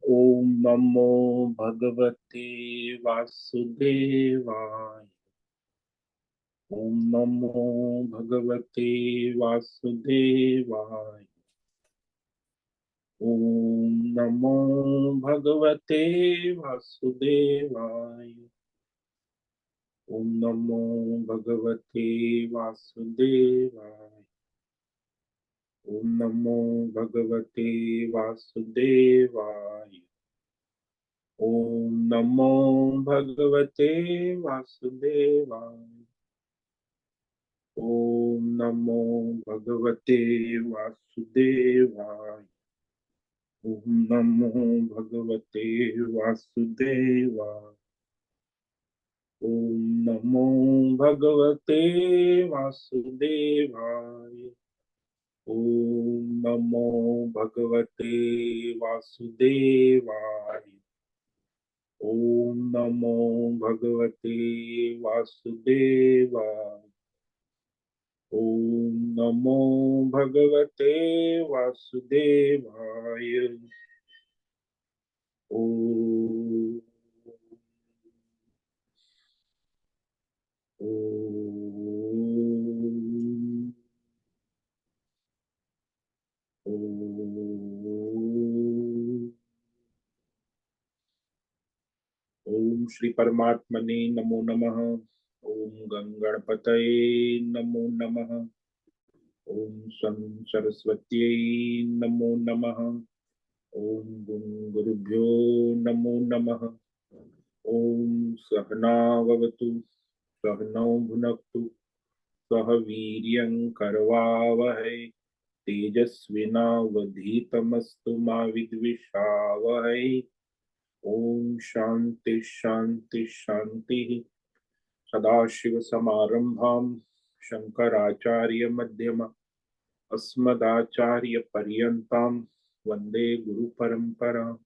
ओम नमो भगवते वासुदेवाय। ओम नमो भगवते वासुदेवाय। ओम नमो भगवते वासुदेवाय। ओम नमो भगवते वासुदेवाय। ओम नमो भगवते वासुदेवाय। ओम नमो भगवते वासुदेवाय। ओम नमो भगवते वासुदेवाय। ओम नमो भगवते वासुदेवाय। ओम नमो भगवते वासुदेवाय। ओम नमो भगवते वासुदेवाय। ओम नमो भगवते वासुदेवाय। ओम नमो भगवते वासुदेवाय। ओम ओम ओम। ओम श्री परमात्मने नमो नमः। ओम गंगणपतये नमो नमः। ओम सं सरस्वत्यै नमो नमः। ओम गुरुभ्यो नमो नमः। ओम सहनाववतु सहनौ भुनक्तु सह वीर्यं करवावहै तेजस्विनावधीतमस्तु मा विद्विषावहै। ओम शांति शांति शांति। सदाशिव समारंभां शंकराचार्य मध्यम अस्मदाचार्य पर्यन्तां वंदे गुरु परंपरा।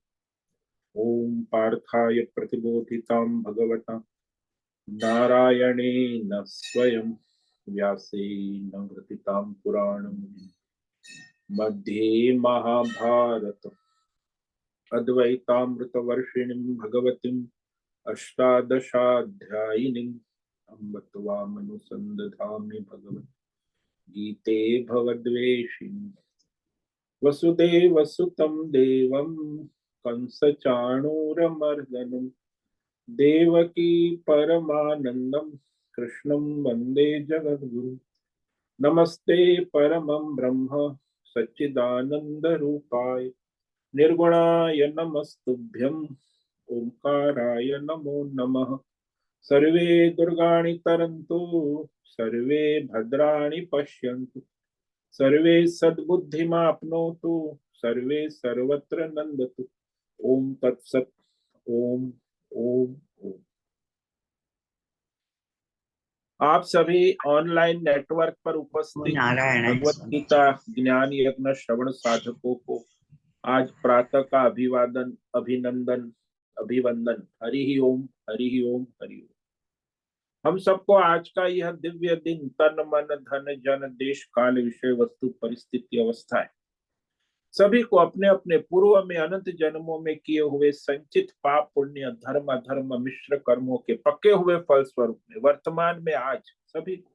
ओम पार्थाय प्रतिबोधितां भगवता नारायणेन स्वयं व्यासेन ग्रथितां पुराणम् मध्ये महाभारत अद्वैतामृतवर्षिणीं भगवतीम् अष्टादशाध्यायिनीम् अम्ब त्वामनुसन्दधामि भगवत् गीते भवद्वेषिणि। वसुदेवसुतं देवं कंसचाणूरमर्दनं देवकी परमानन्दं कृष्णं वन्दे जगद्गुरुं। नमस्ते परमं ब्रह्म सच्चिदानन्दरूपाय निर्गुणाय नमस्तुभ्यं ओंकाराय नमो नमः। सर्वे दुर्गाणि तरन्तु सर्वे भद्राणि पश्यन्तु सर्वे सद्बुद्धिमाप्नोतु सर्वे सर्वत्र नन्दतु। ओम तत्सत। ओम ओम ओम। आप सभी ऑनलाइन नेटवर्क पर उपस्थित नारायण भगवत गीता ज्ञान यज्ञ श्रवण साधकों को आज प्रातः का अभिवादन अभिनंदन अभिवंदन। हरि ही ओम हरि ही ओम हरि ओम। हम सबको आज का यह दिव्य दिन तन मन धन जन देश काल विषय वस्तु परिस्थिति अवस्थाएं सभी को अपने अपने पूर्व में अनंत जन्मों में किए हुए संचित पाप पुण्य धर्म अधर्म मिश्र कर्मों के पक्के हुए फल स्वरूप में वर्तमान में आज सभी को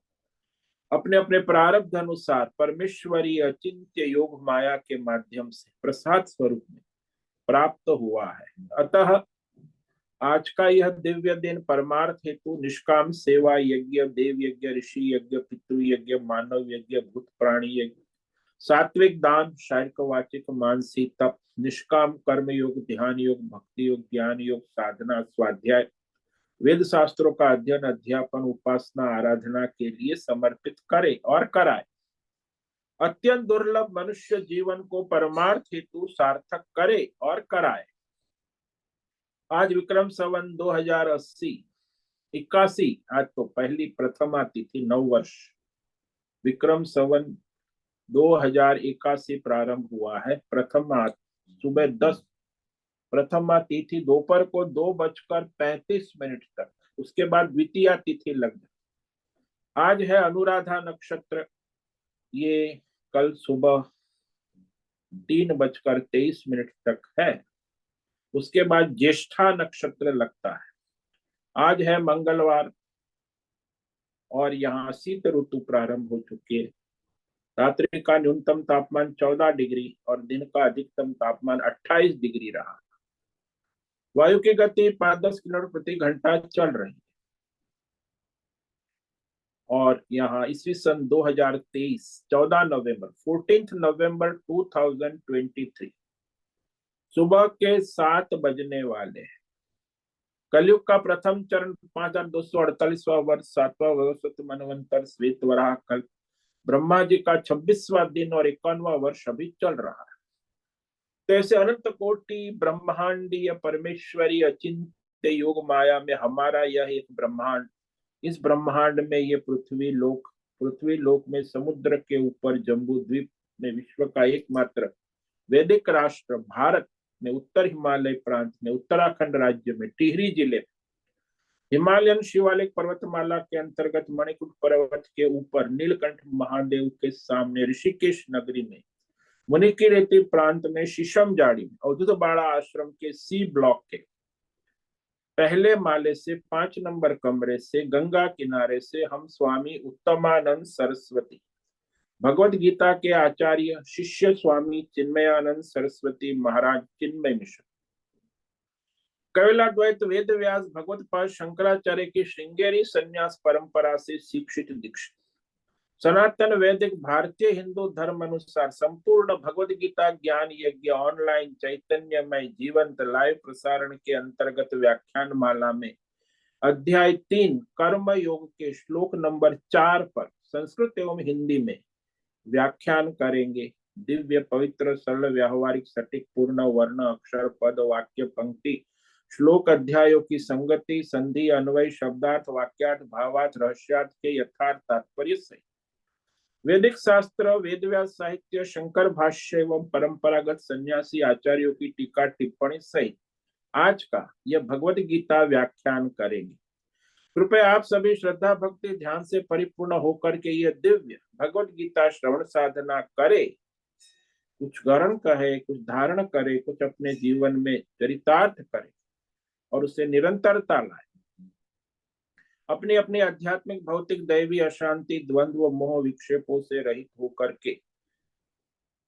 अपने अपने प्रारब्ध अनुसार परमेश्वरी अचिंत्य योग माया के माध्यम से प्रसाद स्वरूप में प्राप्त हुआ है। अतः आज का यह दिव्य दिन परमार्थ हेतु निष्काम सेवा यज्ञ देव यज्ञ ऋषि यज्ञ पितृ यज्ञ मानव यज्ञ भूत प्राणी यज्ञ सात्विक दान शारीरिक वाचिक मानसिक तप निष्काम कर्म योग ध्यान योग भक्ति योग ज्ञान योग साधना स्वाध्याय वेद शास्त्रों का अध्ययन अध्यापन उपासना आराधना के लिए समर्पित करे और कराए। अत्यंत दुर्लभ मनुष्य जीवन को परमार्थ हेतु सार्थक करे और कराए। आज विक्रम संवत 2081 आज तो पहली प्रथमा तिथि 9 वर्ष विक्रम संवत 2081 प्रारंभ हुआ है। प्रथमा सुबह 10 प्रथमा तिथि दोपहर को 2:35 तक, उसके बाद द्वितीया तिथि लग गई। आज है अनुराधा नक्षत्र, ये कल सुबह 3:23 तक है। उसके बाद ज्येष्ठा नक्षत्र लगता है। आज है मंगलवार और यहाँ शीत ऋतु प्रारंभ हो चुकी है। रात्रि का न्यूनतम तापमान 14 डिग्री और दिन का अधिकतम तापमान 28 डिग्री रहा। वायु की गति 5-10 किलोमीटर प्रति घंटा चल रही है। और यहाँ ईस्वी सन 2023 14 नवंबर 14 नवंबर 2023 सुबह के 7 बजने वाले हैं। कलयुग का प्रथम चरण 5248वां वर्ष 7वां वैवस्वत मनवंतर श्वेत वराह कल्प ब्रह्मा जी का 26वां दिन और 51वां वर्ष अभी चल रहा है। तो ऐसे अनंत कोटि ब्रह्मांडीय परमेश्वरी अचिंत्य योग माया में हमारा यह एक ब्रह्मांड, इस ब्रह्मांड में ये पृथ्वी लोक में समुद्र के ऊपर जम्बू द्वीप में विश्व का एकमात्र वैदिक राष्ट्र भारत में उत्तर हिमालय प्रांत में उत्तराखंड राज्य में टिहरी जिले हिमालयन शिवालिक पर्वतमाला के अंतर्गत मणिकूट पर्वत के ऊपर नीलकंठ महादेव के सामने ऋषिकेश नगरी में मुनि की रेती प्रांत में शीशम जाड़ी में अवधूत बाड़ा आश्रम के सी ब्लॉक के पहले माले से 5 नंबर कमरे से गंगा किनारे से हम स्वामी उत्तमानंद सरस्वती भगवत गीता के आचार्य शिष्य स्वामी चिन्मयानंद सरस्वती महाराज चिन्मय मिश्र कैवलाद्वैत वेद व्यास भगवत पाद शंकराचार्य की श्रृंगेरी संन्यास परंपरा से शिक्षित दीक्षित सनातन वैदिक भारतीय हिंदू धर्म अनुसार संपूर्ण भगवद गीता ज्ञान यज्ञ ऑनलाइन चैतन्यमय जीवंत लाइव प्रसारण के अंतर्गत व्याख्यान माला में अध्याय 3 कर्म योग के श्लोक नंबर 4 पर संस्कृत एवं हिंदी में व्याख्यान करेंगे। दिव्य पवित्र सरल व्यावहारिक सटीक पूर्ण वर्ण अक्षर पद वाक्य पंक्ति श्लोक अध्यायों की संगति संधि अन्वय शब्दार्थ वाक्यार्थ भावार्थ रहस्यार्थ के यथार्थ तात्पर्य सहित वैदिक शास्त्र वेद व्यास साहित्य शंकर भाष्य एवं परंपरागत सन्यासी आचार्यों की टीका टिप्पणी सहित आज का यह भगवत गीता व्याख्यान करेंगे। कृपया आप सभी श्रद्धा भक्ति ध्यान से परिपूर्ण होकर के यह दिव्य भगवत गीता श्रवण साधना करे, कुछ ग्रहण करे, कुछ धारण करे, कुछ अपने जीवन में चरितार्थ करे और उसे निरंतरता लाए। अपनी अपनी आध्यात्मिक भौतिक दैवी अशांति द्वंद्व मोह विक्षेपों से रहित होकर के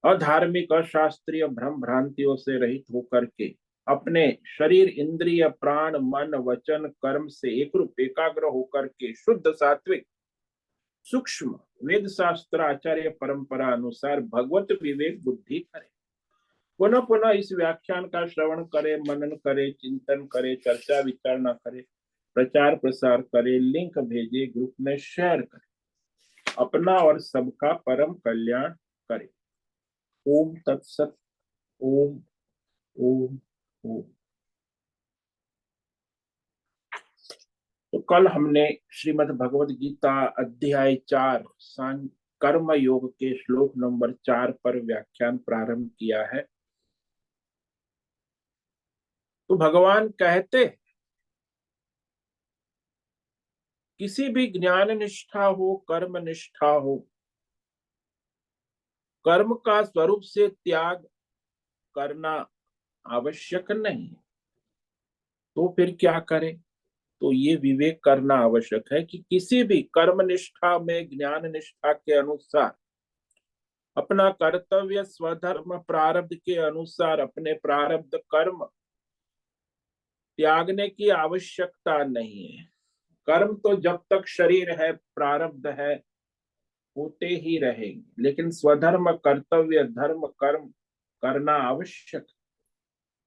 अधार्मिक अशास्त्रीय भ्रम भ्रांतियों से रहित होकर के अपने शरीर इंद्रिय प्राण मन वचन कर्म से एक रूप एकाग्र होकर के शुद्ध सात्विक सूक्ष्म वेद शास्त्र आचार्य परंपरा अनुसार भगवत विवेक बुद्धि करे। पुनः पुनः इस व्याख्यान का श्रवण करे, मनन करे, चिंतन करे, चर्चा विचारणा करे, प्रचार प्रसार करे, लिंक भेजे, ग्रुप में शेयर करे, अपना और सबका परम कल्याण करे। ओम तत्सत। ओम ओम ओम। तो कल हमने श्रीमद् भगवद गीता अध्याय 4 कर्म योग के श्लोक नंबर 4 पर व्याख्यान प्रारंभ किया है। तो भगवान कहते किसी भी ज्ञान निष्ठा हो कर्म निष्ठा हो कर्म का स्वरूप से त्याग करना आवश्यक नहीं, तो फिर क्या करें? तो ये विवेक करना आवश्यक है कि किसी भी कर्म निष्ठा में ज्ञान निष्ठा के अनुसार अपना कर्तव्य स्वधर्म प्रारब्ध के अनुसार अपने प्रारब्ध कर्म त्यागने की आवश्यकता नहीं है। कर्म तो जब तक शरीर है प्रारब्ध है होते ही रहेंगे, लेकिन स्वधर्म कर्तव्य धर्म कर्म करना आवश्यक।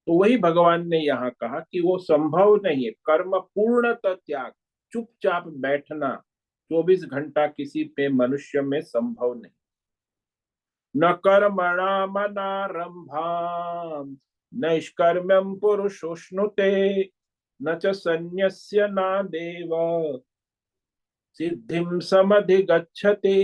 तो वही भगवान ने यहाँ कहा कि वो संभव नहीं है कर्म पूर्णतः त्याग, चुपचाप बैठना 24 घंटा किसी पे मनुष्य में संभव नहीं। न कर्मणामनारंभाम नैष्कर्म्यम पुरुषोष्णुते न च सन्न्यस्य न देव सिद्धिम समधिगच्छते।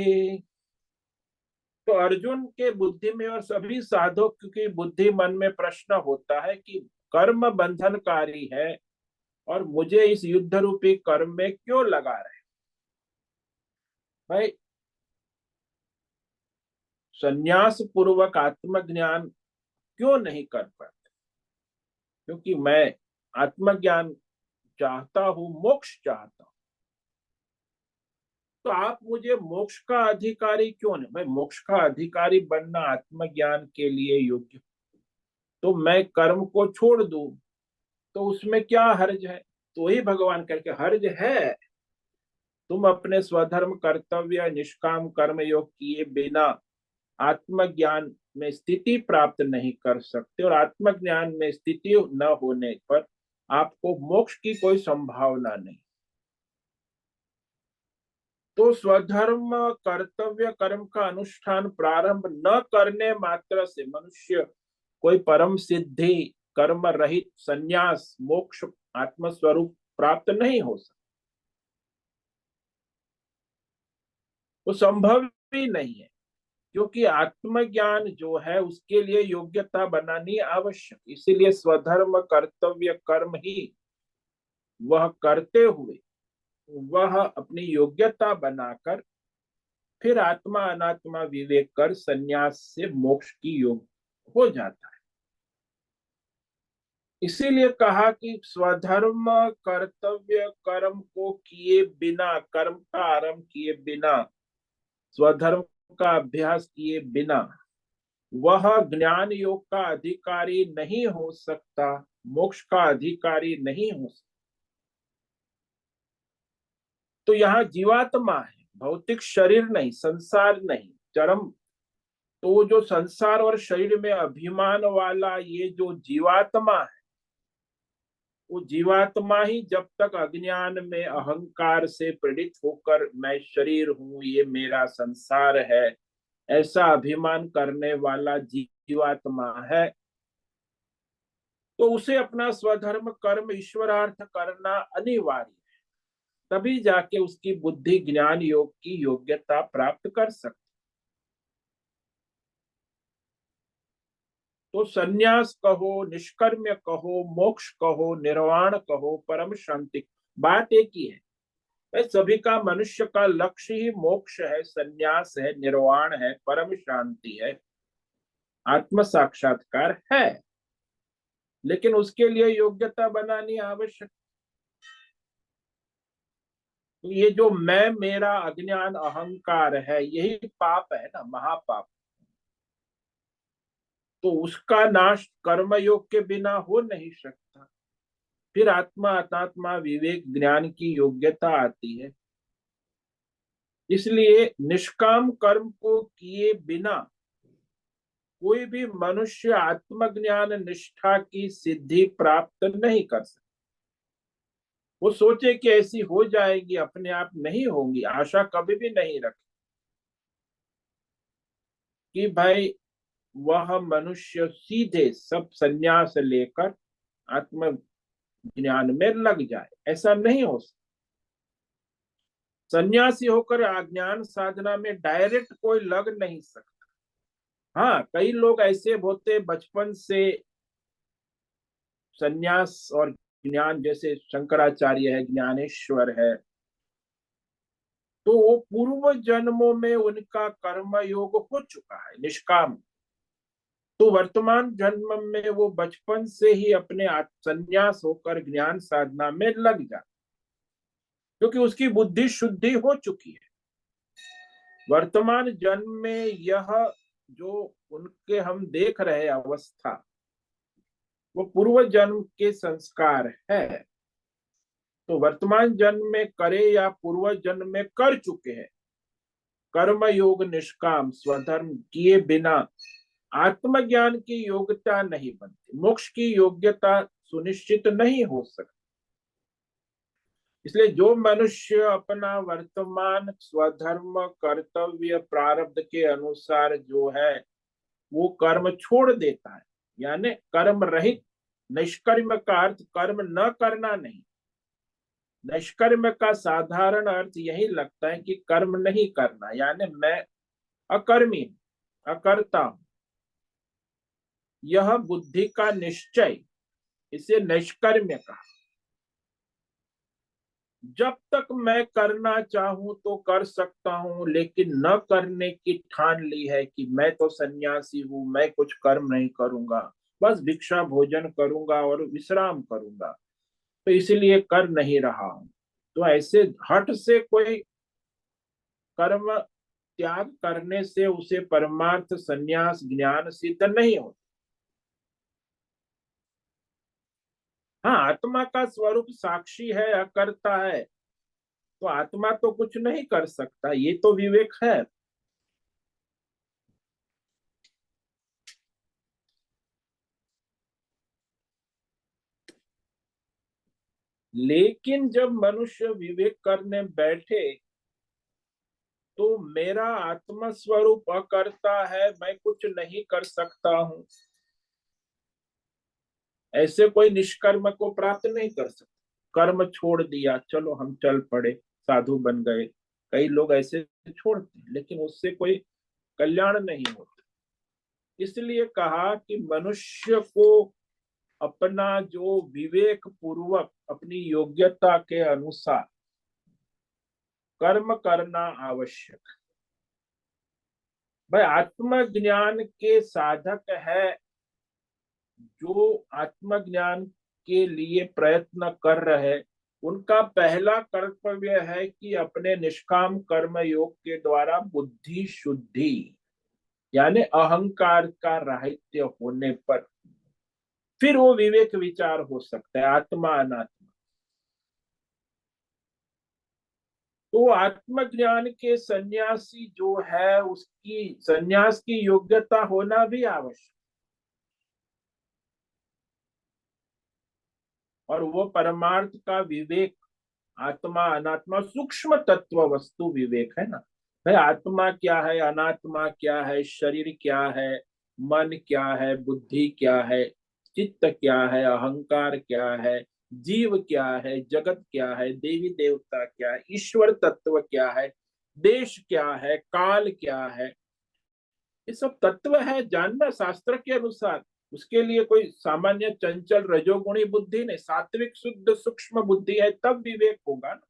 तो अर्जुन के बुद्धि में और सभी साधक की बुद्धि मन में प्रश्न होता है कि कर्म बंधनकारी है और मुझे इस युद्ध रूपी कर्म में क्यों लगा रहे भाई। संन्यास पूर्वक आत्मज्ञान क्यों नहीं कर पाते? क्योंकि मैं आत्मज्ञान चाहता हूं, मोक्ष चाहता हूं, तो आप मुझे मोक्ष का अधिकारी क्यों नहीं? भाई मोक्ष का अधिकारी बनना आत्मज्ञान के लिए योग्य, तो मैं कर्म को छोड़ दूं तो उसमें क्या हर्ज है? तो ही भगवान करके हर्ज है, तुम अपने स्वधर्म कर्तव्य निष्काम कर्म योग किए बिना आत्मज्ञान में स्थिति प्राप्त नहीं कर सकते, और आत्मज्ञान में स्थिति न होने पर आपको मोक्ष की कोई संभावना नहीं। तो स्वधर्म कर्तव्य कर्म का अनुष्ठान प्रारंभ न करने मात्र से मनुष्य कोई परम सिद्धि, कर्म रहित संन्यास, मोक्ष, आत्मस्वरूप प्राप्त नहीं हो सकता। वो संभव ही नहीं है, क्योंकि आत्मज्ञान जो है उसके लिए योग्यता बनानी आवश्यक। इसीलिए स्वधर्म कर्तव्य कर्म ही वह करते हुए वह अपनी योग्यता बनाकर फिर आत्मा अनात्मा विवेक कर संन्यास से मोक्ष की योग हो जाता है। इसीलिए कहा कि स्वधर्म कर्तव्य कर्म को किए बिना, कर्म का आरंभ किए बिना, स्वधर्म का अभ्यास किए बिना वह ज्ञान योग का अधिकारी नहीं हो सकता, मोक्ष का अधिकारी नहीं हो सकता। तो यहाँ जीवात्मा है, भौतिक शरीर नहीं, संसार नहीं, चरम। तो जो संसार और शरीर में अभिमान वाला ये जो जीवात्मा है, वो जीवात्मा ही जब तक अज्ञान में अहंकार से पीड़ित होकर मैं शरीर हूं, ये मेरा संसार है, ऐसा अभिमान करने वाला जीवात्मा है, तो उसे अपना स्वधर्म कर्म ईश्वरार्थ करना अनिवार्य है। तभी जाके उसकी बुद्धि ज्ञान योग की योग्यता प्राप्त कर सकती। तो संन्यास कहो, निष्कर्म्य कहो, मोक्ष कहो, निर्वाण कहो, परम शांति, बात एक ही है। भाई सभी का, मनुष्य का लक्ष्य ही मोक्ष है, संन्यास है, निर्वाण है, परम शांति है, आत्म साक्षात्कार है। लेकिन उसके लिए योग्यता बनानी आवश्यक। ये जो मैं, मेरा, अज्ञान, अहंकार है, यही पाप है ना, महापाप। तो उसका नाश कर्म योग के बिना हो नहीं सकता। फिर आत्मा अनात्मा विवेक ज्ञान की योग्यता आती है। इसलिए निष्काम कर्म को किए बिना कोई भी मनुष्य आत्मज्ञान निष्ठा की सिद्धि प्राप्त नहीं कर सकता। वो सोचे कि ऐसी हो जाएगी, अपने आप नहीं होंगी, आशा कभी भी नहीं रखे कि भाई वह मनुष्य सीधे सब संन्यास लेकर आत्म ज्ञान में लग जाए, ऐसा नहीं हो सकता। सन्यासी होकर अज्ञान साधना में डायरेक्ट कोई लग नहीं सकता। हाँ, कई लोग ऐसे होते बचपन से सन्यास और ज्ञान, जैसे शंकराचार्य है, ज्ञानेश्वर है, तो वो पूर्व जन्मों में उनका कर्म योग हो चुका है निष्काम। तो वर्तमान जन्म में वो बचपन से ही अपने सन्यास होकर ज्ञान साधना में लग जाता, क्योंकि उसकी बुद्धि शुद्धि हो चुकी है। वर्तमान जन्म में यह जो उनके हम देख रहे अवस्था, वो पूर्व जन्म के संस्कार है। तो वर्तमान जन्म में करे या पूर्व जन्म में कर चुके हैं, कर्म योग निष्काम स्वधर्म किए बिना आत्मज्ञान की योग्यता नहीं बनती, मोक्ष की योग्यता सुनिश्चित नहीं हो सकती। इसलिए जो मनुष्य अपना वर्तमान स्वधर्म कर्तव्य प्रारब्ध के अनुसार जो है वो कर्म छोड़ देता है, यानी कर्म रहित, निष्कर्म का अर्थ कर्म न करना नहीं। निष्कर्म का साधारण अर्थ यही लगता है कि कर्म नहीं करना, यानी मैं अकर्मी, अकर्ता हूं। यह बुद्धि का निश्चय, इसे निष्कर्म्य कहा। जब तक मैं करना चाहूं तो कर सकता हूं, लेकिन न करने की ठान ली है कि मैं तो सन्यासी हूं, मैं कुछ कर्म नहीं करूंगा, बस भिक्षा भोजन करूंगा और विश्राम करूंगा, तो इसलिए कर नहीं रहा हूं। तो ऐसे हठ से कोई कर्म त्याग करने से उसे परमार्थ संन्यास ज्ञान सिद्ध नहीं होता। हाँ, आत्मा का स्वरूप साक्षी है, अकर्ता है, तो आत्मा तो कुछ नहीं कर सकता, ये तो विवेक है। लेकिन जब मनुष्य विवेक करने बैठे तो मेरा आत्म स्वरूप अकर्ता है, मैं कुछ नहीं कर सकता हूं, ऐसे कोई निष्कर्म को प्राप्त नहीं कर सकता। कर्म छोड़ दिया, चलो हम चल पड़े, साधु बन गए, कई लोग ऐसे छोड़ते हैं, लेकिन उससे कोई कल्याण नहीं होता। इसलिए कहा कि मनुष्य को अपना जो विवेक पूर्वक अपनी योग्यता के अनुसार कर्म करना आवश्यक। भाई, आत्मज्ञान के साधक है जो आत्मज्ञान के लिए प्रयत्न कर रहे, उनका पहला कर्तव्य है कि अपने निष्काम कर्म योग के द्वारा बुद्धि शुद्धि, यानी अहंकार का राहित्य होने पर फिर वो विवेक विचार हो सकता है, आत्मा अनात्मा। तो आत्मज्ञान के सन्यासी जो है उसकी सन्यास की योग्यता होना भी आवश्यक, और वो परमार्थ का विवेक, आत्मा अनात्मा सूक्ष्म तत्व वस्तु विवेक है ना। भाई, आत्मा क्या है, अनात्मा क्या है, शरीर क्या है, मन क्या है, बुद्धि क्या है, चित्त क्या है, अहंकार क्या है, जीव क्या है, जगत क्या है, देवी देवता क्या है, ईश्वर तत्व क्या है, देश क्या है, काल क्या है, ये सब तत्व है जानना शास्त्र के अनुसार। उसके लिए कोई सामान्य चंचल रजोगुणी बुद्धि नहीं, सात्विक शुद्ध सूक्ष्म बुद्धि है, तब विवेक होगा ना।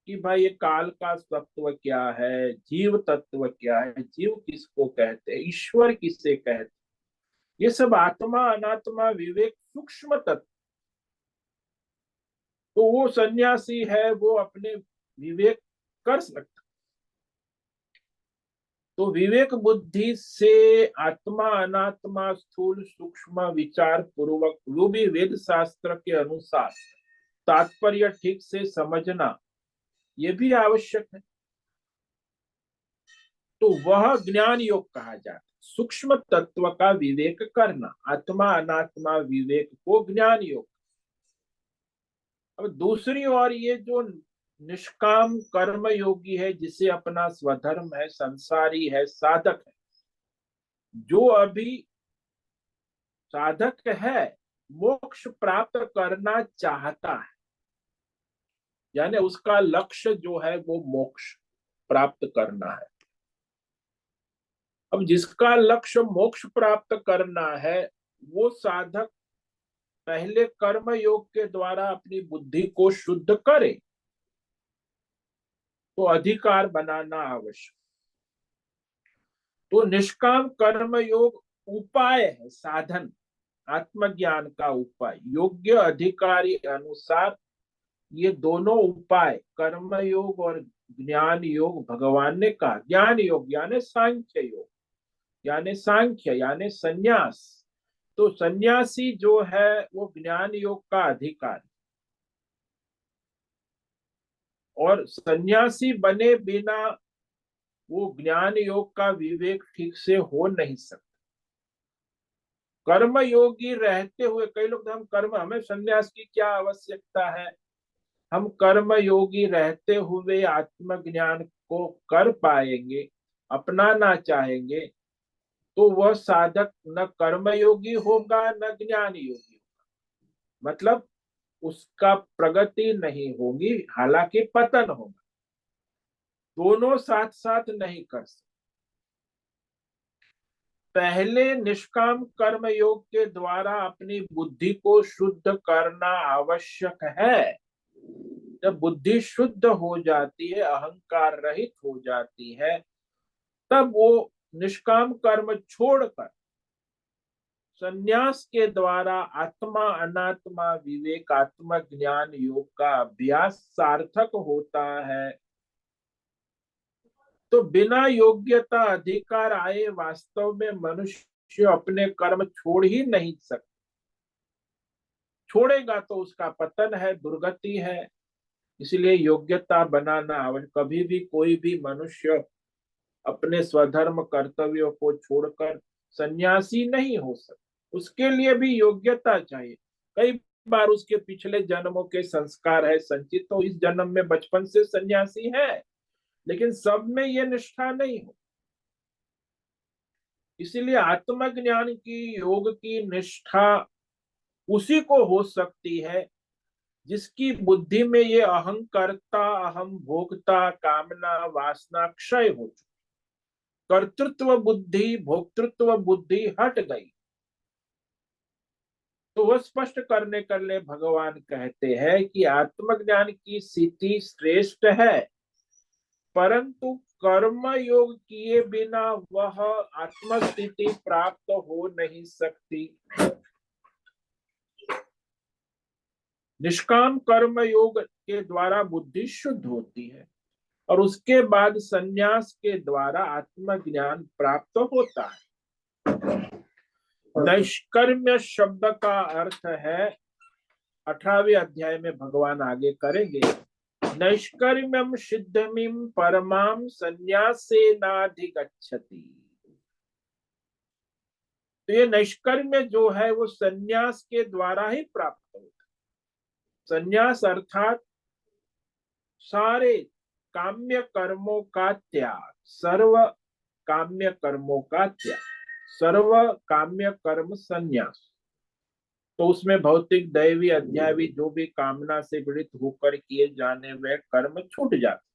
कि भाई ये काल का तत्व क्या है, जीव तत्व क्या है, जीव किसको कहते हैं, ईश्वर किसे कहते हैं, ये सब आत्मा अनात्मा विवेक सूक्ष्म तत्व। तो वो सन्यासी है, वो अपने विवेक कर सकता। तो विवेक बुद्धि से आत्मा अनात्मा स्थूल सूक्ष्म विचार पूर्वक वो भी वेद शास्त्र के अनुसार तात्पर्य ठीक से समझना, ये भी आवश्यक है। तो वह ज्ञान योग कहा जाता है, सूक्ष्म तत्व का विवेक करना, आत्मा अनात्मा विवेक को ज्ञान योग। अब दूसरी ओर ये जो निष्काम कर्म योगी है, जिसे अपना स्वधर्म है, संसारी है, साधक है, जो अभी साधक है, मोक्ष प्राप्त करना चाहता है, यानी उसका लक्ष्य जो है वो मोक्ष प्राप्त करना है। अब जिसका लक्ष्य मोक्ष प्राप्त करना है, वो साधक पहले कर्म योग के द्वारा अपनी बुद्धि को शुद्ध करे, तो अधिकार बनाना आवश्यक। तो निष्काम कर्म योग उपाय है, साधन, आत्मज्ञान का उपाय, योग्य अधिकारी अनुसार ये दोनों उपाय कर्म योग और ज्ञान योग भगवान ने कहा। ज्ञान योग यानी सांख्य योग, यानी सांख्य यानी संन्यास। तो सन्यासी जो है वो ज्ञान योग का अधिकारी, और सन्यासी बने बिना वो ज्ञान योग का विवेक ठीक से हो नहीं सकता। कर्म योगी रहते हुए, कई लोग हम कर्म, हमें सन्यास की क्या आवश्यकता है, हम कर्म योगी रहते हुए आत्मज्ञान को कर पाएंगे, अपनाना चाहेंगे, तो वह साधक न कर्म योगी होगा न ज्ञान योगी, मतलब उसका प्रगति नहीं होगी, हालांकि पतन होगा। दोनों साथ साथ नहीं कर सकते। पहले निष्काम कर्म योग के द्वारा अपनी बुद्धि को शुद्ध करना आवश्यक है। जब बुद्धि शुद्ध हो जाती है, अहंकार रहित हो जाती है, तब वो निष्काम कर्म छोड़कर संन्यास के द्वारा आत्मा अनात्मा विवेक आत्म ज्ञान योग का अभ्यास सार्थक होता है, तो बिना योग्यता अधिकार आए वास्तव में मनुष्य अपने कर्म छोड़ ही नहीं सकता। छोड़ेगा तो उसका पतन है, दुर्गति है। इसलिए योग्यता बनाना आवश्यक। कभी भी कोई भी मनुष्य अपने स्वधर्म कर्तव्यों को छोड़कर सन्यासी नहीं हो सकता। उसके लिए भी योग्यता चाहिए। कई बार उसके पिछले जन्मों के संस्कार है संचित, तो इस जन्म में बचपन से सन्यासी है, लेकिन सब में ये निष्ठा नहीं हो। इसीलिए आत्मज्ञान की योग की निष्ठा उसी को हो सकती है जिसकी बुद्धि में ये अहंकर्ता अहम भोक्ता कामना वासना क्षय हो चुकी, कर्तृत्व बुद्धि भोक्तृत्व बुद्धि हट गई। तो वह स्पष्ट करने के लिए भगवान कहते हैं कि आत्मज्ञान की स्थिति श्रेष्ठ है, परंतु कर्म योग किए बिना वह आत्मस्थिति प्राप्त हो नहीं सकती। निष्काम कर्म योग के द्वारा बुद्धि शुद्ध होती है और उसके बाद संन्यास के द्वारा आत्मज्ञान प्राप्त होता है। नैष्कर्म्य शब्द का अर्थ है, 18वें अध्याय में भगवान आगे करेंगे, नैष्कर्म्यम सिद्धमिम परमाम संन्यासेनाधिगच्छति। तो ये नैष्कर्म्य जो है वो संन्यास के द्वारा ही प्राप्त होता है। संन्यास अर्थात सारे काम्य कर्मों का त्याग, सर्व काम्य कर्मों का त्याग, सर्व काम्य कर्म संन्यास। तो उसमें भौतिक दैवी अध्यायी जो भी कामना से पीड़ित होकर किए जाने वे कर्म छूट जाते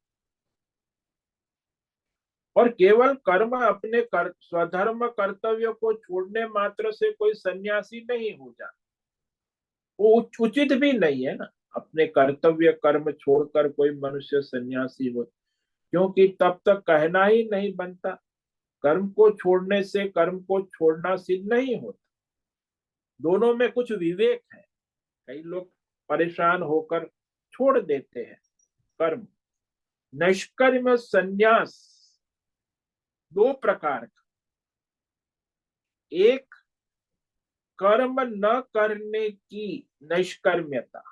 और केवल कर्म अपने स्वधर्म कर्तव्य को छोड़ने मात्र से कोई सन्यासी नहीं हो जाता। वो उचित भी नहीं है ना, अपने कर्तव्य कर्म छोड़कर कोई मनुष्य सन्यासी हो, क्योंकि तब तक कहना ही नहीं बनता। कर्म को छोड़ने से कर्म को छोड़ना सिद्ध नहीं होता। दोनों में कुछ विवेक है। कई लोग परेशान होकर छोड़ देते हैं कर्म। निष्कर्म संन्यास दो प्रकार का, एक कर्म न करने की निष्कर्म्यता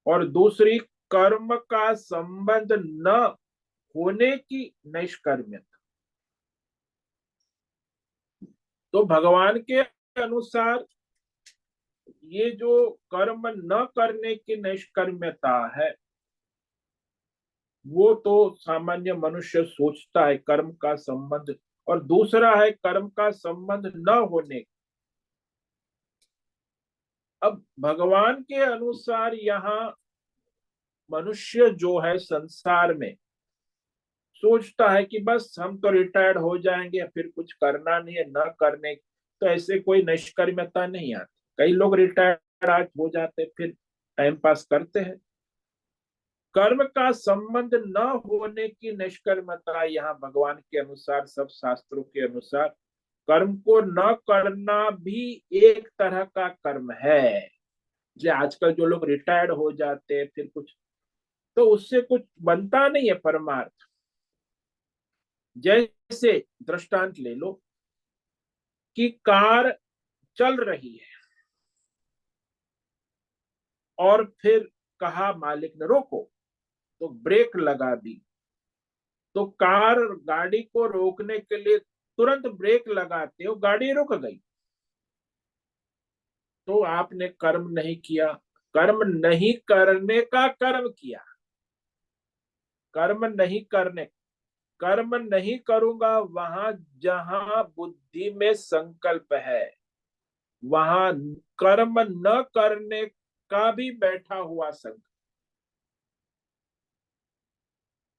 और दूसरी कर्म का संबंध न होने की निष्कर्म्यता। तो भगवान के अनुसार ये जो कर्म न करने की निष्कर्म्यता है वो तो सामान्य मनुष्य सोचता है कर्म का संबंध, और दूसरा है कर्म का संबंध न होने। अब भगवान के अनुसार यहाँ मनुष्य जो है संसार में सोचता है कि बस हम तो रिटायर्ड हो जाएंगे, फिर कुछ करना नहीं है, न करने, तो ऐसे कोई निष्कर्म्यता नहीं आती। कई लोग रिटायर्ड आज हो जाते फिर टाइम पास करते हैं। कर्म का संबंध न होने की निष्कर्मता यहाँ भगवान के अनुसार, सब शास्त्रों के अनुसार, कर्म को न करना भी एक तरह का कर्म है। जो आजकल जो लोग रिटायर्ड हो जाते हैं फिर कुछ, तो उससे कुछ बनता नहीं है परमार्थ। जैसे दृष्टांत ले लो कि कार चल रही है और फिर कहा मालिक ने रोको, तो ब्रेक लगा दी, तो कार गाड़ी को रोकने के लिए तुरंत ब्रेक लगाते हो, गाड़ी रुक गई। तो आपने कर्म नहीं किया, कर्म नहीं करने का कर्म किया। कर्म नहीं करने, कर्म नहीं करूंगा वहां जहां बुद्धि में संकल्प है, वहां कर्म न करने का भी बैठा हुआ संकल्प।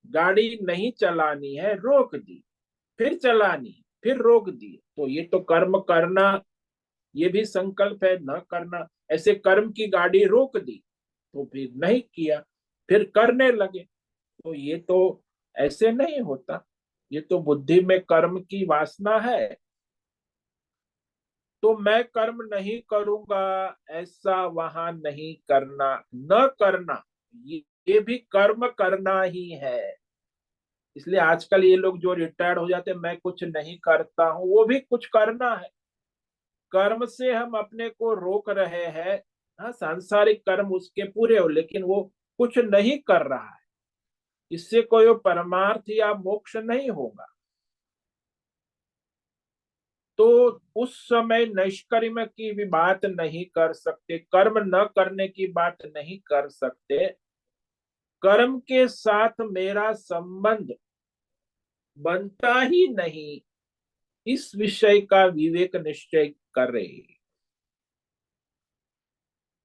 गाड़ी नहीं चलानी है, रोक दी, फिर चलानी, फिर रोक दी, तो ये तो कर्म करना, ये भी संकल्प है न करना। ऐसे कर्म की गाड़ी रोक दी तो फिर नहीं किया, फिर करने लगे, तो ये तो ऐसे नहीं होता। ये तो बुद्धि में कर्म की वासना है। तो मैं कर्म नहीं करूंगा, ऐसा वहां नहीं करना। न करना, ये भी कर्म करना ही है। इसलिए आजकल ये लोग जो रिटायर्ड हो जाते हैं, मैं कुछ नहीं करता हूं, वो भी कुछ करना है। कर्म से हम अपने को रोक रहे हैं। हाँ, सांसारिक कर्म उसके पूरे हो, लेकिन वो कुछ नहीं कर रहा है। इससे कोई परमार्थ या मोक्ष नहीं होगा। तो उस समय निष्कर्म की भी बात नहीं कर सकते, कर्म न करने की बात नहीं कर सकते। कर्म के साथ मेरा संबंध बनता ही नहीं, इस विषय का विवेक निश्चय करे।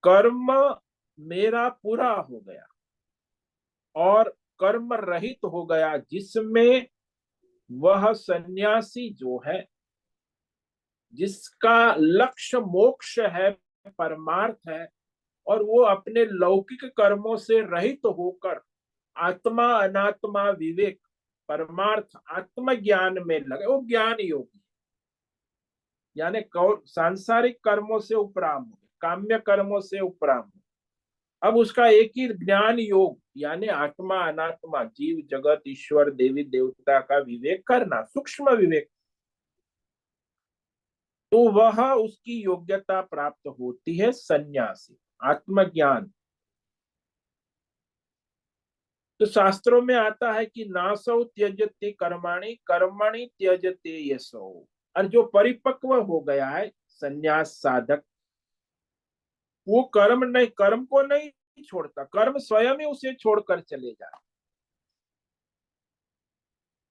कर्म मेरा पूरा हो गया और कर्म रहित हो गया, जिसमें वह सन्यासी जो है, जिसका लक्ष्य मोक्ष है, परमार्थ है, और वो अपने लौकिक कर्मों से रहित होकर आत्मा अनात्मा विवेक, परमार्थ आत्मज्ञान में लगे, वो ज्ञान योगी। यानी सांसारिक कर्मों से उपराम हो, काम्य कर्मों से उपराम हो। अब उसका एक ही ज्ञान योग, यानी आत्मा अनात्मा, जीव जगत ईश्वर देवी देवता का विवेक करना, सूक्ष्म विवेक। तो वह उसकी योग्यता प्राप्त होती है सन्यासी, आत्मज्ञान। तो शास्त्रों में आता है कि नासौ त्यजते कर्माणि कर्मणि त्यजते यशो। और जो परिपक्व हो गया है सन्यास साधक, वो कर्म को नहीं छोड़ता, कर्म स्वयं ही उसे छोड़कर चले जाए।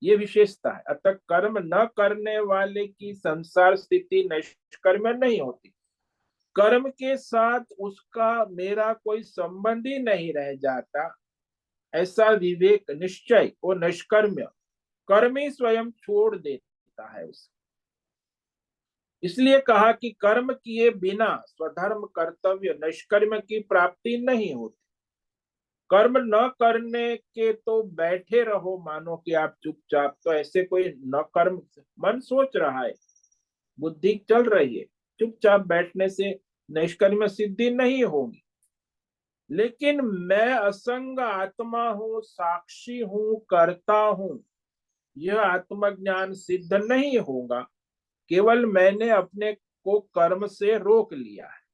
ये विशेषता है। अतः कर्म न करने वाले की संसार स्थिति निष्कर्म नहीं होती। कर्म के साथ उसका मेरा कोई संबंध ही नहीं रह जाता, ऐसा विवेक निश्चय वो निष्कर्म्य, कर्म ही स्वयं छोड़ देता है उसे। इसलिए कहा कि कर्म किए बिना स्वधर्म कर्तव्य निष्कर्म की प्राप्ति नहीं होती। कर्म न करने के तो बैठे रहो, मानो कि आप चुपचाप, तो ऐसे कोई न कर्म, मन सोच रहा है, बुद्धि चल रही है, चुपचाप बैठने से निष्कर्म सिद्धि नहीं होगी। लेकिन मैं असंग आत्मा हूं, साक्षी हूं, करता हूं, यह आत्मज्ञान सिद्ध नहीं होगा। केवल मैंने अपने को कर्म से रोक लिया है।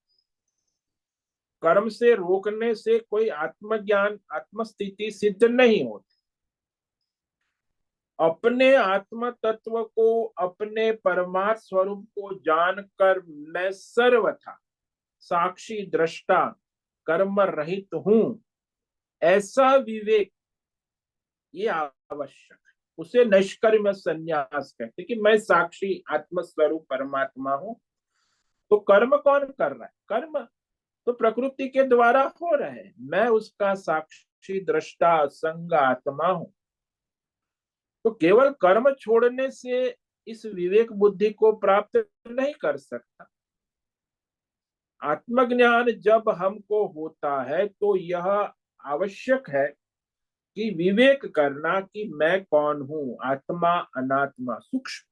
कर्म से रोकने से कोई आत्मज्ञान आत्मस्थिति सिद्ध नहीं होती। अपने आत्म तत्व को, अपने परमार्थ स्वरूप को जानकर मैं सर्वथा साक्षी दृष्टा कर्म रहित हूं, ऐसा विवेक ये आवश्यक है। उसे निष्कर्म संन्यास कहते कि मैं साक्षी आत्मस्वरूप परमात्मा हूं। तो कर्म कौन कर रहा है? कर्म तो प्रकृति के द्वारा हो रहे हैं, मैं उसका साक्षी दृष्टा संग आत्मा हूं। तो केवल कर्म छोड़ने से इस विवेक बुद्धि को प्राप्त नहीं कर सकता। आत्मज्ञान जब हमको होता है तो यह आवश्यक है कि विवेक करना कि मैं कौन हूं, आत्मा अनात्मा सूक्ष्म।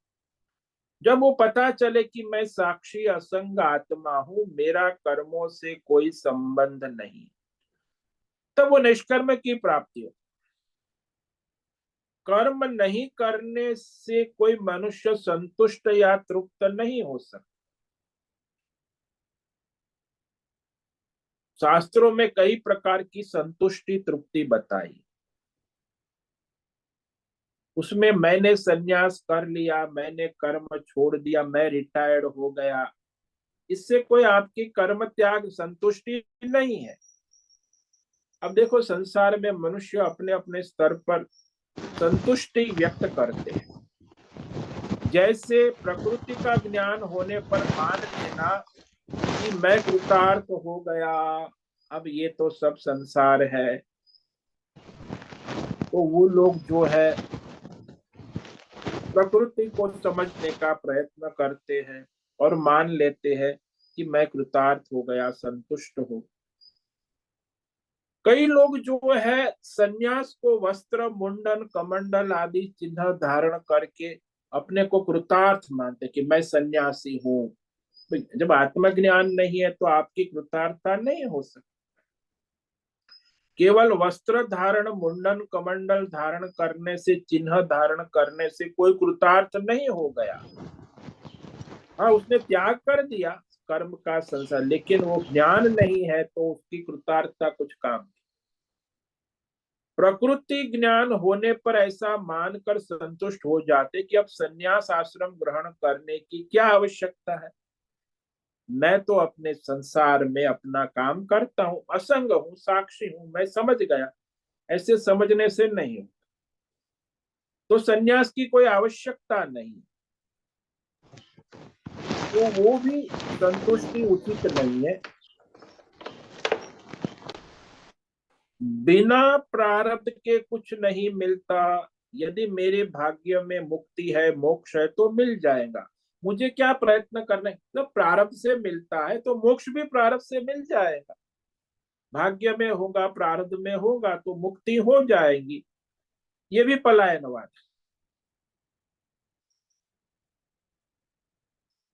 जब वो पता चले कि मैं साक्षी असंग आत्मा हूं, मेरा कर्मों से कोई संबंध नहीं, तब वो निष्कर्म की प्राप्ति हो। कर्म नहीं करने से कोई मनुष्य संतुष्ट या तृप्त नहीं हो सकता। शास्त्रों में कई प्रकार की संतुष्टि तृप्ति बताई। उसमें मैंने सन्यास कर लिया, मैंने कर्म छोड़ दिया, मैं रिटायर्ड हो गया, इससे कोई आपकी कर्म त्याग संतुष्टि नहीं है। अब देखो, संसार में मनुष्य अपने अपने स्तर पर संतुष्टि व्यक्त करते हैं। जैसे प्रकृति का ज्ञान होने पर मान लेना कि मैं कृतार्थ हो गया, अब ये तो सब संसार है। तो वो लोग जो है प्रकृति को समझने का प्रयत्न करते हैं और मान लेते हैं कि मैं कृतार्थ हो गया, संतुष्ट हो। कई लोग जो है सन्यास को वस्त्र मुंडन कमंडल आदि चिन्ह धारण करके अपने को कृतार्थ मानते कि मैं सन्यासी हूं, जब आत्मज्ञान नहीं है तो आपकी कृतार्थता नहीं हो सकती। केवल वस्त्र धारण, मुंडन कमंडल धारण करने से, चिन्ह धारण करने से कोई कृतार्थ नहीं हो गया। हाँ, उसने त्याग कर दिया कर्म का संसार, लेकिन वो ज्ञान नहीं है तो उसकी कृतार्थता कुछ काम। प्रकृति ज्ञान होने पर ऐसा मानकर संतुष्ट हो जाते कि अब संन्यास आश्रम ग्रहण करने की क्या आवश्यकता है। मैं तो अपने संसार में अपना काम करता हूँ, असंग हूँ, साक्षी हूँ, मैं समझ गया। ऐसे समझने से नहीं, तो संन्यास की कोई आवश्यकता नहीं। तो वो भी संतुष्टि उचित नहीं है। बिना प्रारब्ध के कुछ नहीं मिलता। यदि मेरे भाग्य में मुक्ति है, मोक्ष है, तो मिल जाएगा। मुझे क्या प्रयत्न करना है? तो प्रारब्ध से मिलता है तो मोक्ष भी प्रारब्ध से मिल जाएगा। भाग्य में होगा, प्रारब्ध में होगा तो मुक्ति हो जाएगी। ये भी पलायनवाद।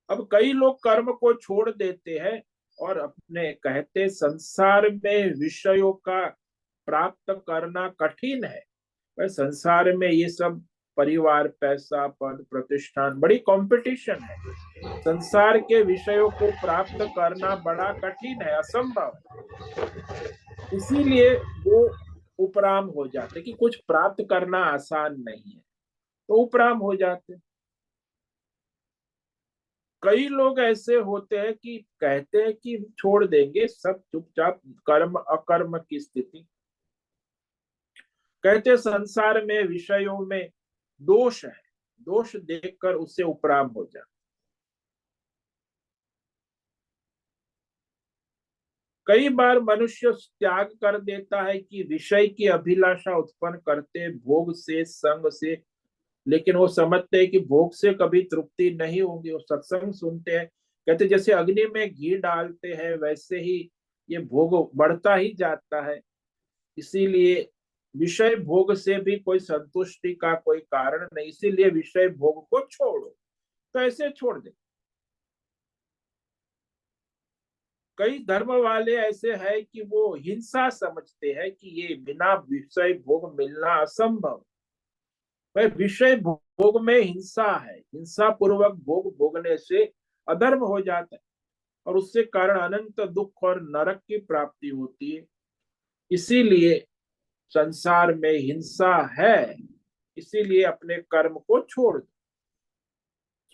अब कई लोग कर्म को छोड़ देते हैं और अपने कहते संसार में विषयों का प्राप्त करना कठिन है। पर संसार में ये सब परिवार, पैसा, पद, प्रतिष्ठान, बड़ी कंपटीशन है। संसार के विषयों को प्राप्त करना बड़ा कठिन है, असंभव है। इसीलिए वो उपराम हो जाते कि कुछ प्राप्त करना आसान नहीं है, तो उपराम हो जाते। कई लोग ऐसे होते हैं कि कहते हैं कि छोड़ देंगे सब, चुपचाप कर्म अकर्म की स्थिति। कहते संसार में विषयों में दोष है, दोष देखकर उससे उपराम हो जा। कई बार मनुष्य त्याग कर देता है कि विषय की अभिलाषा उत्पन्न करते भोग से, संग से, लेकिन वो समझते हैं कि भोग से कभी तृप्ति नहीं होगी। वो सत्संग सुनते हैं, कहते जैसे अग्नि में घी डालते हैं वैसे ही ये भोग बढ़ता ही जाता है। इसीलिए विषय भोग से भी कोई संतुष्टि का कोई कारण नहीं, इसीलिए विषय भोग को छोड़ो। तो ऐसे छोड़ दे। कई धर्म वाले ऐसे हैं कि वो हिंसा समझते हैं कि ये बिना विषय भोग मिलना असंभव। भाई, विषय भोग में हिंसा है, हिंसा पूर्वक भोग भोगने से अधर्म हो जाता है और उससे कारण अनंत दुख और नरक की प्राप्ति होती है। इसीलिए संसार में हिंसा है, इसीलिए अपने कर्म को छोड़ दो,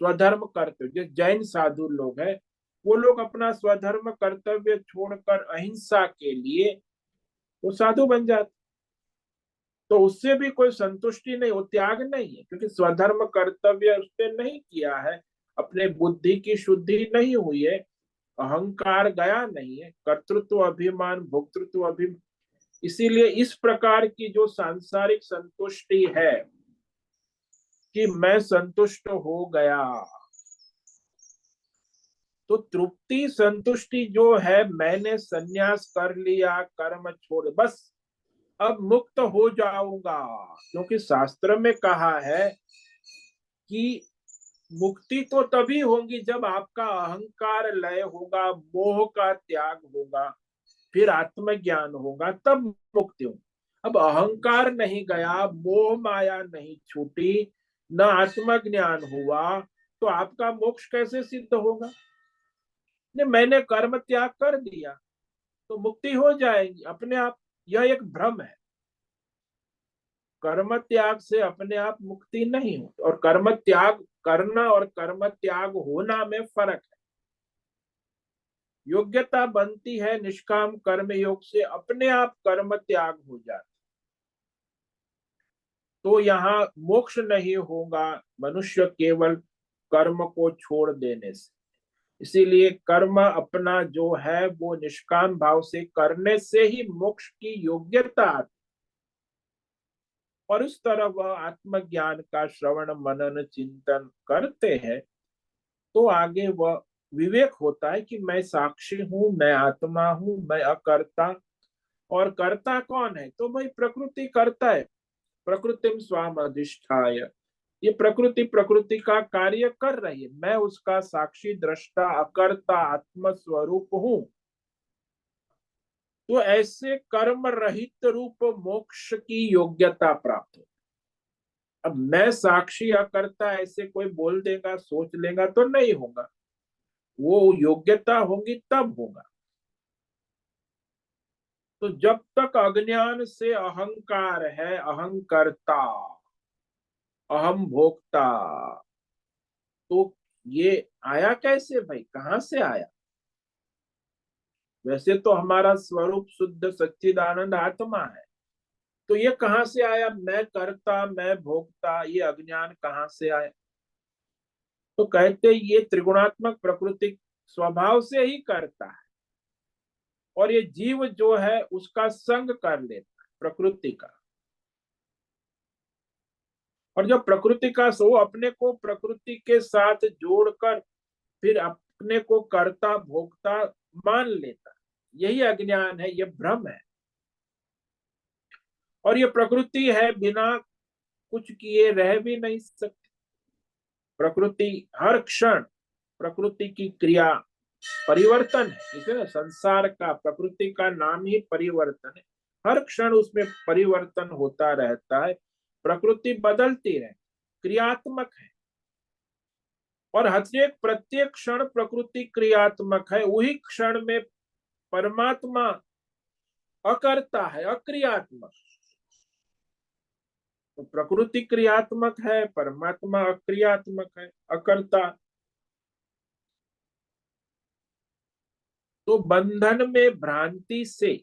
स्वधर्म करते। जो जैन साधु लोग हैं, वो लोग अपना स्वधर्म कर्तव्य छोड़कर अहिंसा के लिए वो साधु बन जाते। तो उससे भी कोई संतुष्टि नहीं, वो त्याग नहीं है, क्योंकि स्वधर्म कर्तव्य उसने नहीं किया है, अपने बुद्धि की शुद्धि नहीं हुई है, अहंकार गया नहीं है, कर्तृत्व अभिमान, भोक्तृत्व अभिमान। इसीलिए इस प्रकार की जो सांसारिक संतुष्टि है कि मैं संतुष्ट हो गया, तो तृप्ति संतुष्टि जो है, मैंने संन्यास कर लिया, कर्म छोड़, बस अब मुक्त हो जाऊंगा। क्योंकि शास्त्र में कहा है कि मुक्ति तो तभी होगी जब आपका अहंकार लय होगा, मोह का त्याग होगा, फिर आत्मज्ञान होगा, तब मुक्ति होगी। अब अहंकार नहीं गया, मोह माया नहीं छूटी, न आत्मज्ञान हुआ, तो आपका मोक्ष कैसे सिद्ध होगा? नहीं, मैंने कर्म त्याग कर दिया तो मुक्ति हो जाएगी अपने आप। यह एक भ्रम है। कर्म त्याग से अपने आप मुक्ति नहीं होती, और कर्म त्याग करना और कर्म त्याग होना में फर्क है। योग्यता बनती है निष्काम कर्म योग से, अपने आप कर्म त्याग हो जाता, तो यहाँ मोक्ष नहीं होगा मनुष्य केवल कर्म को छोड़ देने से। इसीलिए कर्म अपना जो है वो निष्काम भाव से करने से ही मोक्ष की योग्यता आती। और इस तरह वह आत्मज्ञान का श्रवण मनन चिंतन करते हैं तो आगे वह विवेक होता है कि मैं साक्षी हूं, मैं आत्मा हूं, मैं अकर्ता। और कर्ता कौन है? तो भाई प्रकृति करता है। प्रकृतिम स्वाम अधिष्ठाय, ये प्रकृति प्रकृति का कार्य कर रही है, मैं उसका साक्षी दृष्टा अकर्ता आत्म स्वरूप हूं। तो ऐसे कर्म रहित रूप मोक्ष की योग्यता प्राप्त हो। अब मैं साक्षी अकर्ता ऐसे कोई बोल देगा, सोच लेगा तो नहीं होगा, वो योग्यता होगी तब होगा। तो जब तक अज्ञान से अहंकार है, अहंकर्ता, अहम भोक्ता, तो ये आया कैसे भाई, कहां से आया? वैसे तो हमारा स्वरूप शुद्ध सच्चिदानंद आत्मा है, तो ये कहां से आया? मैं करता, मैं भोगता, ये अज्ञान कहां से आया? तो कहते ये त्रिगुणात्मक प्रकृति स्वभाव से ही करता है, और ये जीव जो है उसका संग कर लेता है प्रकृति का। और जब प्रकृति का सो अपने को प्रकृति के साथ जोड़कर फिर अपने को कर्ता भोक्ता मान लेता, यही अज्ञान है, ये भ्रम है। और ये प्रकृति है, बिना कुछ किए रह भी नहीं सकती। प्रकृति हर क्षण, प्रकृति की क्रिया परिवर्तन है, इसे ना संसार का, प्रकृति का नाम ही परिवर्तन है। हर क्षण उसमें परिवर्तन होता रहता है, प्रकृति बदलती रहे, क्रियात्मक है। और हर एक प्रत्येक क्षण प्रकृति क्रियात्मक है, वही क्षण में परमात्मा अकर्ता है, अक्रियात्मक। तो प्रकृति क्रियात्मक है, परमात्मा अक्रियात्मक है, अकर्ता। तो बंधन में भ्रांति से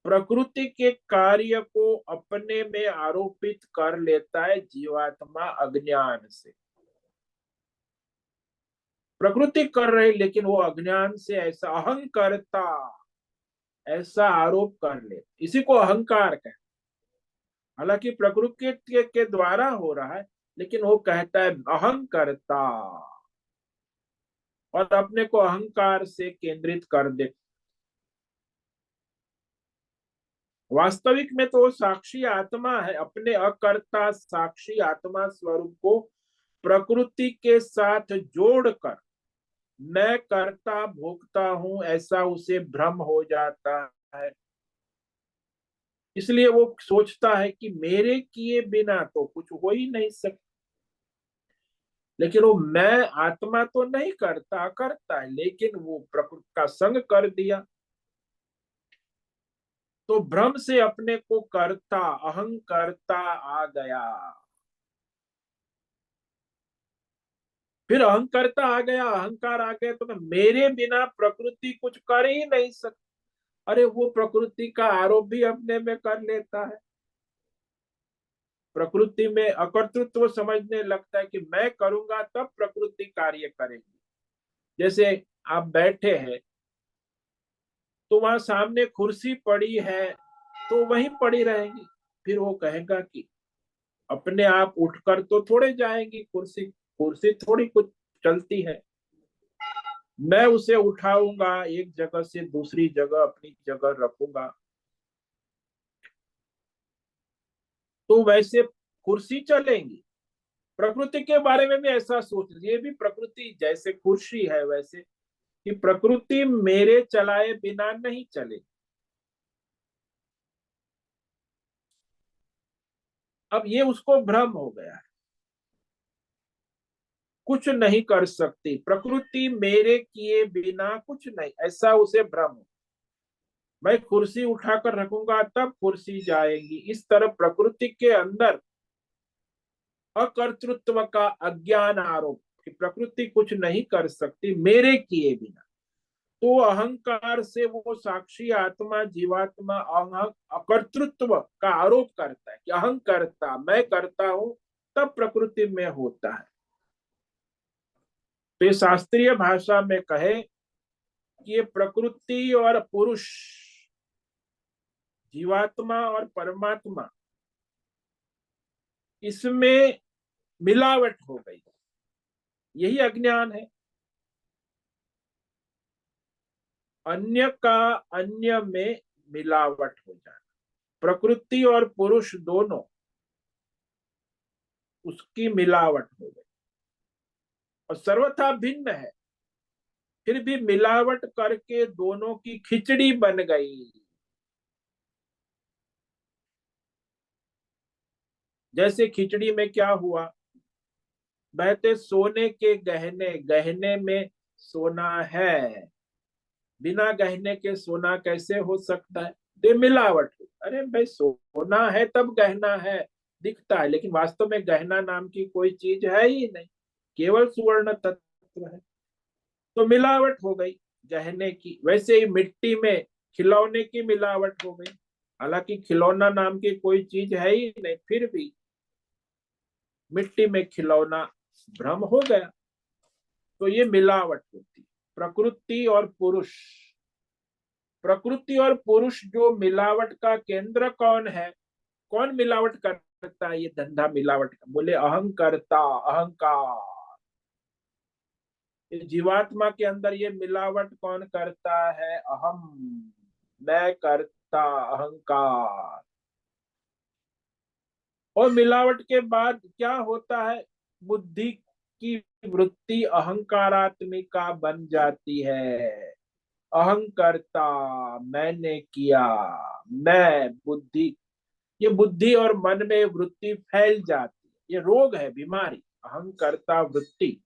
प्रकृति के कार्य को अपने में आरोपित कर लेता है जीवात्मा अज्ञान से। प्रकृति कर रही, लेकिन वो अज्ञान से ऐसा अहंकर्ता ऐसा आरोप कर ले, इसी को अहंकार कहते हैं। हालांकि प्रकृति के द्वारा हो रहा है, लेकिन वो कहता है अहंकर्ता, और अपने को अहंकार से केंद्रित कर दे। वास्तविक में तो साक्षी आत्मा है, अपने अकर्ता साक्षी आत्मा स्वरूप को प्रकृति के साथ जोड़कर मैं करता भोगता हूं ऐसा उसे भ्रम हो जाता है। इसलिए वो सोचता है कि मेरे किए बिना तो कुछ हो ही नहीं सकता। लेकिन वो मैं आत्मा तो नहीं करता, करता है, लेकिन वो प्रकृति का संग कर दिया, तो भ्रम से अपने को करता अहंकर्ता आ गया। फिर अहंकर्ता आ गया, अहंकार आ गया, तो मेरे बिना प्रकृति कुछ कर ही नहीं सकती। अरे वो प्रकृति का आरोप भी अपने में कर लेता है, प्रकृति में अकर्तृत्व समझने लगता है कि मैं करूंगा तब प्रकृति कार्य करेगी। जैसे आप बैठे हैं, तो वहां सामने कुर्सी पड़ी है, तो वहीं पड़ी रहेगी। फिर वो कहेगा कि अपने आप उठकर तो थोड़े जाएंगी कुर्सी, कुर्सी थोड़ी कुछ चलती है, मैं उसे उठाऊंगा, एक जगह से दूसरी जगह अपनी जगह रखूंगा। तो वैसे कुर्सी चलेंगी। प्रकृति के बारे में भी ऐसा सोच, ये भी प्रकृति जैसे कुर्सी है, वैसे कि प्रकृति मेरे चलाए बिना नहीं चले। अब ये उसको भ्रम हो गया है, कुछ नहीं कर सकती प्रकृति मेरे किए बिना, कुछ नहीं, ऐसा उसे भ्रम हो। मैं कुर्सी उठाकर रखूंगा तब कुर्सी जाएगी, इस तरह प्रकृति के अंदर अकर्तृत्व का अज्ञान आरोप कि प्रकृति कुछ नहीं कर सकती मेरे किए बिना। तो अहंकार से वो साक्षी आत्मा जीवात्मा अकर्तृत्व का आरोप करता है कि अहंकर्ता मैं करता हूं, तब प्रकृति में होता है। तो शास्त्रीय भाषा में कहे कि ये प्रकृति और पुरुष, जीवात्मा और परमात्मा, इसमें मिलावट हो गई, यही अज्ञान है। अन्य का अन्य में मिलावट हो जाना, प्रकृति और पुरुष दोनों उसकी मिलावट हो गई और सर्वथा भिन्न है, फिर भी मिलावट करके दोनों की खिचड़ी बन गई। जैसे खिचड़ी में क्या हुआ, बहते सोने के गहने, गहने में सोना है, बिना गहने के सोना कैसे हो सकता है? तो मिलावट हुई। अरे भाई, सोना है तब गहना है, दिखता है, लेकिन वास्तव में गहना नाम की कोई चीज है ही नहीं, केवल सुवर्ण तत्व है। तो मिलावट हो गई गहने की। वैसे ही मिट्टी में खिलौने की मिलावट हो गई, हालांकि खिलौना नाम की कोई चीज है ही नहीं, फिर भी मिट्टी में खिलौना भ्रम हो गया। तो ये मिलावट होती है। प्रकृति और पुरुष, प्रकृति और पुरुष, जो मिलावट का केंद्र कौन है? कौन मिलावट करता है? ये धंधा मिलावट का, बोले अहंकर्ता, अहंकार। इस जीवात्मा के अंदर ये मिलावट कौन करता है? अहम, मैं करता, अहंकार। और मिलावट के बाद क्या होता है? बुद्धि की वृत्ति अहंकारात्मिका बन जाती है। अहंकर्ता, मैंने किया, मैं, बुद्धि, ये बुद्धि और मन में वृत्ति फैल जाती है। ये रोग है, बीमारी, अहंकर्ता वृत्ति।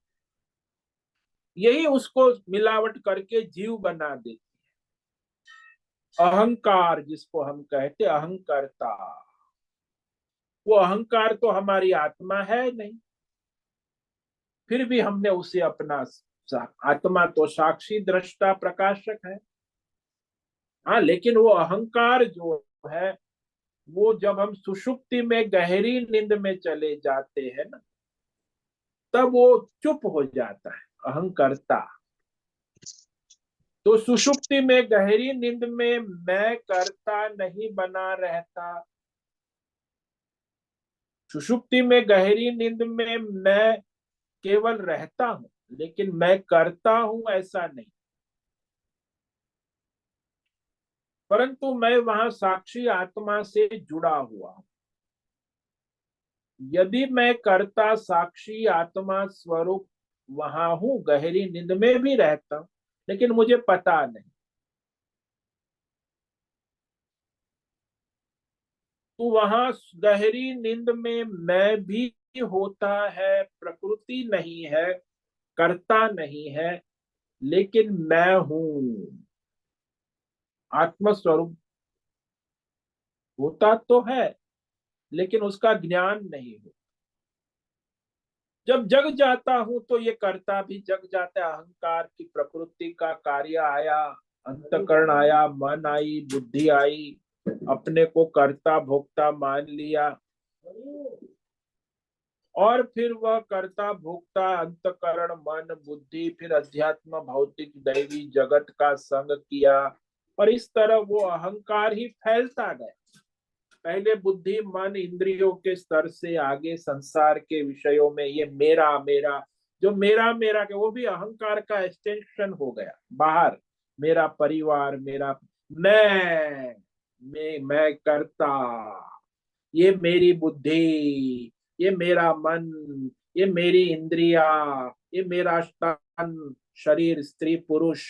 यही उसको मिलावट करके जीव बना देती है। अहंकार जिसको हम कहते अहंकर्ता, वो अहंकार तो हमारी आत्मा है नहीं, फिर भी हमने उसे अपना आत्मा तो साक्षी दृष्टा प्रकाशक है। हाँ, लेकिन वो अहंकार जो है, वो जब हम सुषुप्ति में गहरी नींद में चले जाते हैं ना, तब वो चुप हो जाता है, अहंकर्ता। तो सुषुप्ति में गहरी नींद में मैं करता नहीं बना रहता। सुषुप्ति में गहरी नींद में मैं केवल रहता हूं, लेकिन मैं करता हूं ऐसा नहीं। परंतु मैं वहां साक्षी आत्मा से जुड़ा हुआ हूं। यदि मैं कर्ता साक्षी आत्मा स्वरूप वहां हूं, गहरी नींद में भी रहता हूं, लेकिन मुझे पता नहीं। तो वहां गहरी नींद में मैं भी होता है, प्रकृति नहीं है, कर्ता नहीं है, लेकिन मैं हूं, आत्मस्वरूप होता तो है, लेकिन उसका ज्ञान नहीं हो। जब जग जाता हूं तो ये कर्ता भी जग जाता है। अहंकार की प्रकृति का कार्य आया, अंतकरण आया, मन आई, बुद्धि आई, अपने को कर्ता भोक्ता मान लिया, और फिर वह कर्ता भोक्ता अंतकरण मन बुद्धि, फिर अध्यात्म भौतिक दैवी जगत का संग किया, और इस तरह वो अहंकार ही फैलता गया। पहले बुद्धि मन इंद्रियों के स्तर से आगे संसार के विषयों में ये मेरा मेरा, जो मेरा मेरा के, वो भी अहंकार का एक्सटेंशन हो गया बाहर। मेरा परिवार, मेरा, मैं करता, ये मेरी बुद्धि, ये मेरा मन, ये मेरी इंद्रिया, ये मेरा तन, शरीर, स्त्री पुरुष,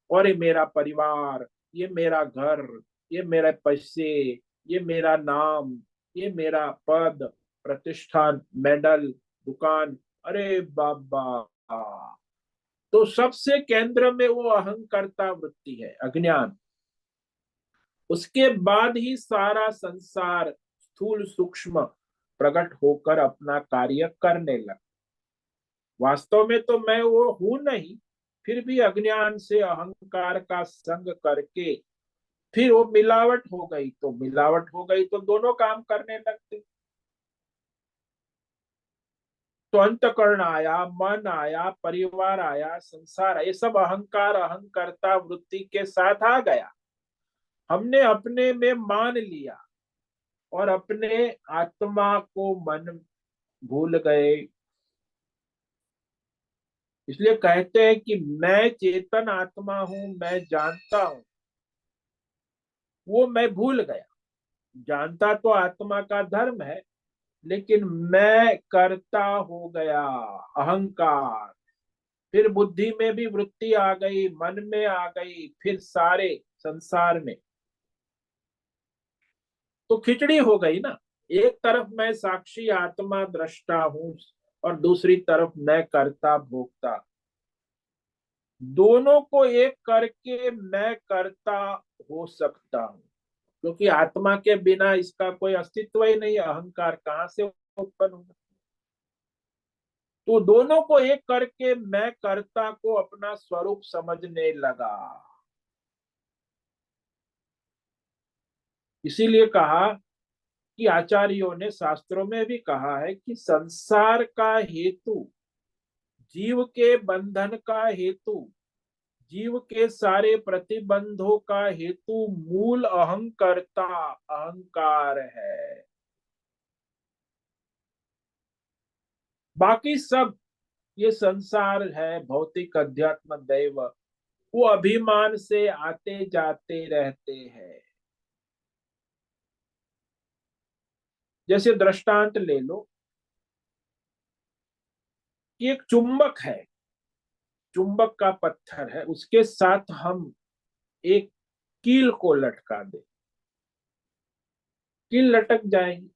और ये मेरा परिवार, ये मेरा घर, ये मेरे पैसे, ये मेरा नाम, ये मेरा पद, प्रतिष्ठान, मेडल, दुकान। अरे बाबा, तो सबसे केंद्र में वो अहंकारता वृत्ति है, अज्ञान। उसके बाद ही सारा संसार स्थूल सूक्ष्म प्रकट होकर अपना कार्य करने लगा। वास्तव में तो मैं वो हूं नहीं, फिर भी अज्ञान से अहंकार का संग करके फिर वो मिलावट हो गई, तो मिलावट हो गई तो दोनों काम करने लगते। तो अंतकरण आया, मन आया, परिवार आया, संसार आया, ये सब अहंकार अहंकारता वृत्ति के साथ आ गया। हमने अपने में मान लिया और अपने आत्मा को मन भूल गए। इसलिए कहते हैं कि मैं चेतन आत्मा हूं, मैं जानता हूं, वो मैं भूल गया। जानता तो आत्मा का धर्म है, लेकिन मैं करता हो गया, अहंकार। फिर बुद्धि में भी वृत्ति आ गई, मन में आ गई, फिर सारे संसार में, तो खिचड़ी हो गई ना। एक तरफ मैं साक्षी आत्मा दृष्टा हूं, और दूसरी तरफ मैं कर्ता भोक्ता। दोनों को एक करके मैं करता हो सकता हूं, क्योंकि आत्मा के बिना इसका कोई अस्तित्व ही नहीं, अहंकार कहाँ से उत्पन्न होगा। तो दोनों को एक करके मैं कर्ता को अपना स्वरूप समझने लगा। इसीलिए कहा कि आचार्यों ने शास्त्रों में भी कहा है कि संसार का हेतु, जीव के बंधन का हेतु, जीव के सारे प्रतिबंधों का हेतु मूल अहंकर्ता, अहंकार है। बाकी सब ये संसार है, भौतिक अध्यात्म दैव, वो अभिमान से आते जाते रहते हैं। जैसे दृष्टांत ले लो कि एक चुंबक है, चुंबक का पत्थर है, उसके साथ हम एक कील को लटका दे, कील लटक जाएगी।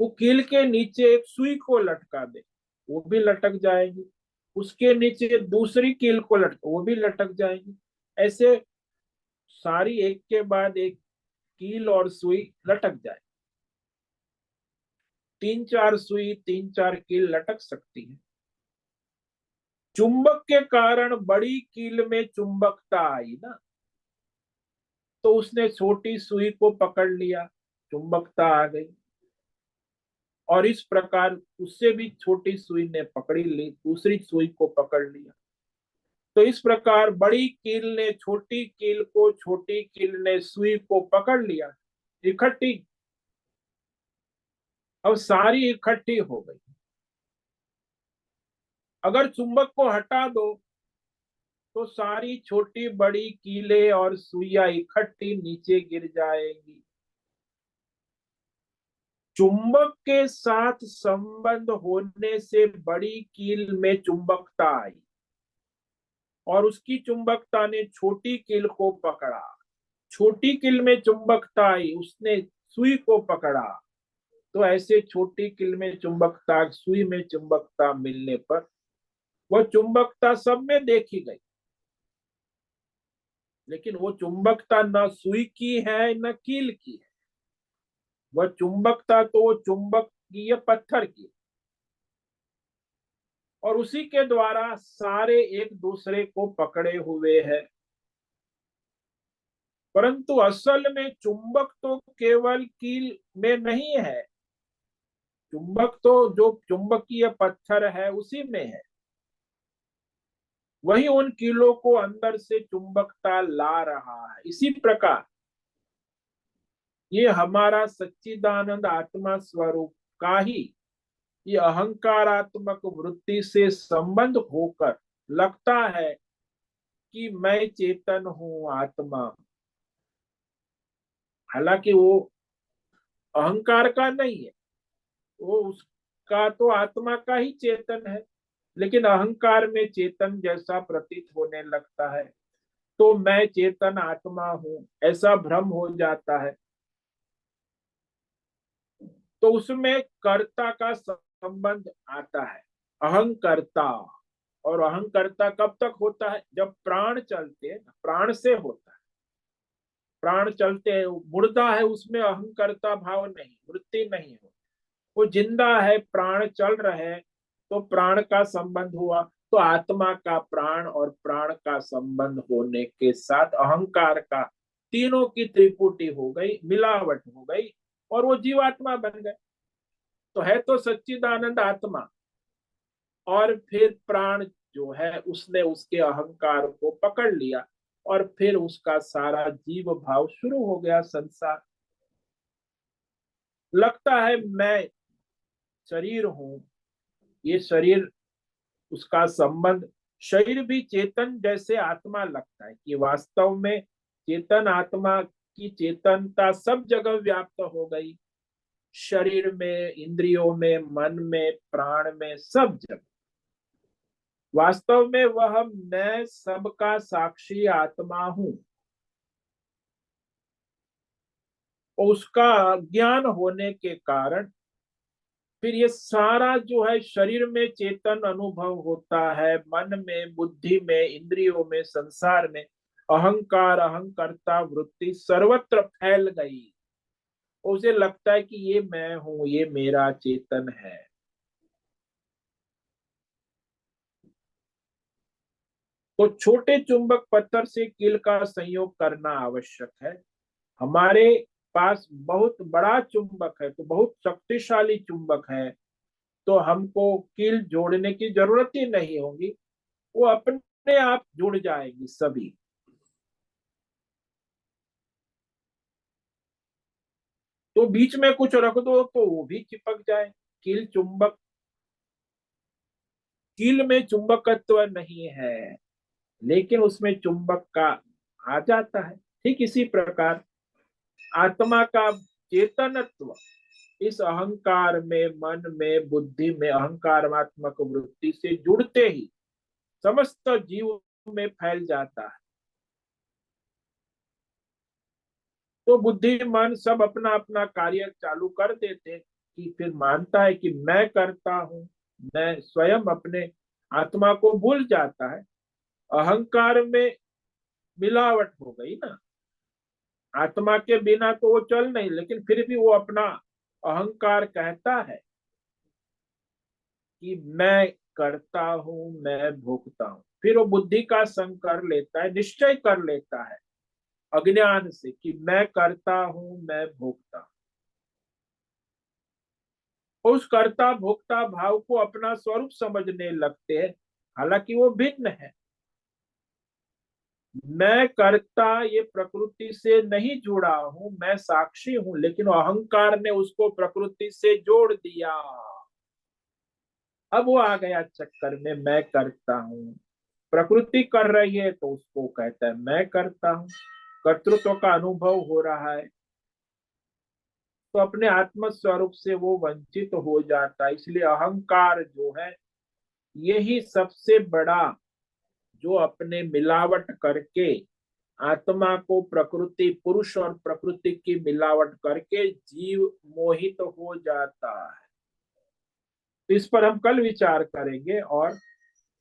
वो कील के नीचे एक सुई को लटका दे, वो भी लटक जाएगी। उसके नीचे दूसरी कील को लटका, वो भी लटक जाएगी। ऐसे सारी एक के बाद एक कील और सुई लटक जाए। तीन चार सुई, तीन चार कील लटक सकती है। चुंबक के कारण बड़ी कील में चुंबकता आई ना, तो उसने छोटी सुई को पकड़ लिया, चुंबकता आ गई। और इस प्रकार उससे भी छोटी सुई ने पकड़ी ली, दूसरी सुई को पकड़ लिया। तो इस प्रकार बड़ी कील ने छोटी कील को, छोटी कील ने सुई को पकड़ लिया, इकट्ठी। अब सारी इकट्ठी हो गई। अगर चुंबक को हटा दो तो सारी छोटी बड़ी कीलें और सुइयां इकट्ठी नीचे गिर जाएंगी। चुंबक के साथ संबंध होने से बड़ी कील में चुंबकता आई, और उसकी चुंबकता ने छोटी कील को पकड़ा। छोटी कील में चुंबकता आई, उसने सुई को पकड़ा। तो ऐसे छोटी कील में चुंबकता, सुई में चुंबकता मिलने पर वह चुंबकता सब में देखी गई। लेकिन वो चुंबकता न सुई की है न कील की है, वह चुंबकता तो वो चुंबकीय पत्थर की। और उसी के द्वारा सारे एक दूसरे को पकड़े हुए हैं। परंतु असल में चुंबक तो केवल कील में नहीं है, चुंबक तो जो चुंबकीय पत्थर है उसी में है। वही उन कीलों को अंदर से चुंबकता ला रहा है। इसी प्रकार ये हमारा सच्चिदानंद आत्मा स्वरूप का ही ये अहंकारात्मक वृत्ति से संबंध होकर लगता है कि मैं चेतन हूं, आत्मा। हालांकि वो अहंकार का नहीं है, वो उसका तो आत्मा का ही चेतन है, लेकिन अहंकार में चेतन जैसा प्रतीत होने लगता है। तो मैं चेतन आत्मा हूं ऐसा भ्रम हो जाता है। तो उसमें कर्ता का संबंध आता है, अहंकर्ता। और अहंकर्ता कब तक होता है? जब प्राण चलते हैं, प्राण से होता है। प्राण चलते हैं, मुर्दा है, उसमें अहंकर्ता भाव नहीं, वृत्ति नहीं हो। वो जिंदा है, प्राण चल रहे हैं, तो प्राण का संबंध हुआ। तो आत्मा का प्राण और प्राण का संबंध होने के साथ अहंकार का, तीनों की त्रिपुटी हो गई, मिलावट हो गई, और वो जीवात्मा बन गए। तो है तो सच्चिदानंद आत्मा, और फिर प्राण जो है उसने उसके अहंकार को पकड़ लिया, और फिर उसका सारा जीव भाव शुरू हो गया। संसार लगता है मैं शरीर हूं, ये शरीर, उसका संबंध, शरीर भी चेतन जैसे आत्मा लगता है कि वास्तव में चेतन आत्मा की चेतनता सब जगह व्याप्त हो गई। शरीर में, इंद्रियों में, मन में, प्राण में, सब जगह। वास्तव में वह मैं सबका साक्षी आत्मा हूं। उसका ज्ञान होने के कारण फिर ये सारा जो है शरीर में चेतन अनुभव होता है, मन में, बुद्धि में, इंद्रियों में, संसार में अहंकार, अहंकर्ता वृत्ति सर्वत्र फैल गई। उसे लगता है कि ये मैं हूं, ये मेरा चेतन है। तो छोटे चुंबक पत्थर से कील का संयोग करना आवश्यक है। हमारे पास बहुत बड़ा चुंबक है, तो बहुत शक्तिशाली चुंबक है, तो हमको कील जोड़ने की जरूरत ही नहीं होगी, वो अपने आप जुड़ जाएगी सभी। तो बीच में कुछ रख दो तो वो भी चिपक जाए। कील चुंबक, कील में चुंबकत्व नहीं है, लेकिन उसमें चुंबक का आ जाता है। ठीक इसी प्रकार आत्मा का चेतनत्व इस अहंकार में, मन में, बुद्धि में अहंकारात्मक वृत्ति से जुड़ते ही समस्त जीव में फैल जाता है। तो बुद्धि मन सब अपना अपना कार्य चालू कर देते कि फिर मानता है कि मैं करता हूं। मैं स्वयं अपने आत्मा को भूल जाता है। अहंकार में मिलावट हो गई ना। आत्मा के बिना तो वो चल नहीं, लेकिन फिर भी वो अपना अहंकार कहता है कि मैं करता हूं, मैं भोगता हूं। फिर वो बुद्धि का संग कर लेता है, निश्चय कर लेता है अज्ञान से कि मैं करता हूं, मैं भोगता हूं। उस कर्ता भोक्ता भाव को अपना स्वरूप समझने लगते हैं, हालांकि वो भिन्न है। मैं कर्ता ये प्रकृति से नहीं जुड़ा हूं, मैं साक्षी हूं, लेकिन अहंकार ने उसको प्रकृति से जोड़ दिया। अब वो आ गया चक्कर में, मैं करता हूं। प्रकृति कर रही है तो उसको कहता है मैं करता हूं। कर्तृत्व का अनुभव हो रहा है, तो अपने आत्म स्वरूप से वो वंचित हो जाता है। इसलिए अहंकार जो है यही सबसे बड़ा, जो अपने मिलावट करके आत्मा को प्रकृति, पुरुष और प्रकृति की मिलावट करके जीव मोहित हो जाता है। तो इस पर हम कल विचार करेंगे, और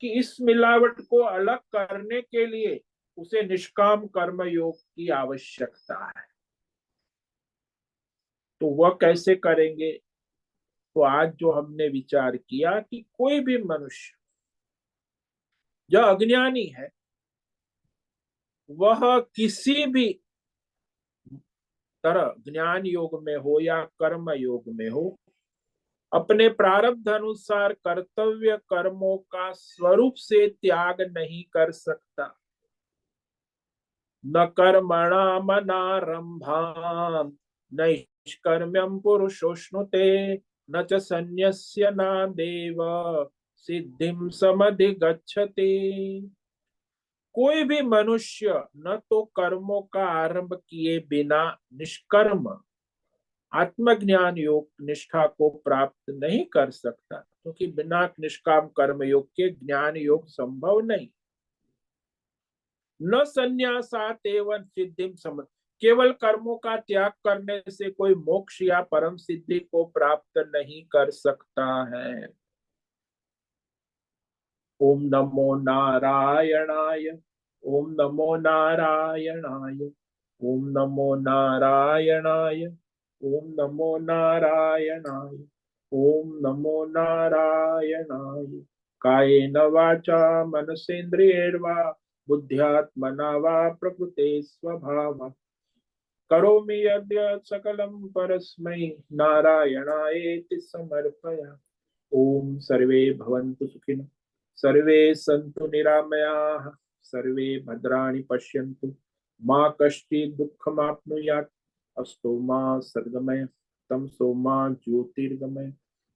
कि इस मिलावट को अलग करने के लिए उसे निष्काम कर्म योग की आवश्यकता है। तो वह कैसे करेंगे? तो आज जो हमने विचार किया कि कोई भी मनुष्य जो अज्ञानी है, वह किसी भी तरह ज्ञान योग में हो या कर्म योग में हो, अपने प्रारब्ध अनुसार कर्तव्य कर्मों का स्वरूप से त्याग नहीं कर सकता। न कर्मणामनारंभाम नैष्कर्म्यम पुरुषोष्णुते न च सन्न्यस्य नादेव सिद्धिम समधिगच्छति। कोई भी मनुष्य न तो कर्मों का आरंभ किए बिना निष्कर्म आत्मज्ञान योग निष्ठा को प्राप्त नहीं कर सकता, क्योंकि बिना निष्काम कर्म योग के ज्ञान योग संभव नहीं। न संन्यासात एवं सिद्धिम सम, केवल कर्मों का त्याग करने से कोई मोक्ष या परम सिद्धि को प्राप्त नहीं कर सकता है। ओम नमो नारायणाय। ओम नमो नारायणाय। ओम नमो नारायणाय। ओम नमो नारायणाय। ओम नमो नारायणाय। कायेन वाचा मनसेन्द्रियैर्वा बुद्ध्यात्मना वा प्रकृते स्वभावात् करोमि यद्यत् सकलं परस्मै नारायणायेति समर्पयामि। ओम सर्वे भवन्तु सुखिनः, सर्वे सन्तु निरामयाः, सर्वे भद्राणि पश्यन्तु, मा कश्चित् दुःखमाप्नुयात्। अस्तु मा सद्गमय, तमसो मा ज्योतिर्गमय,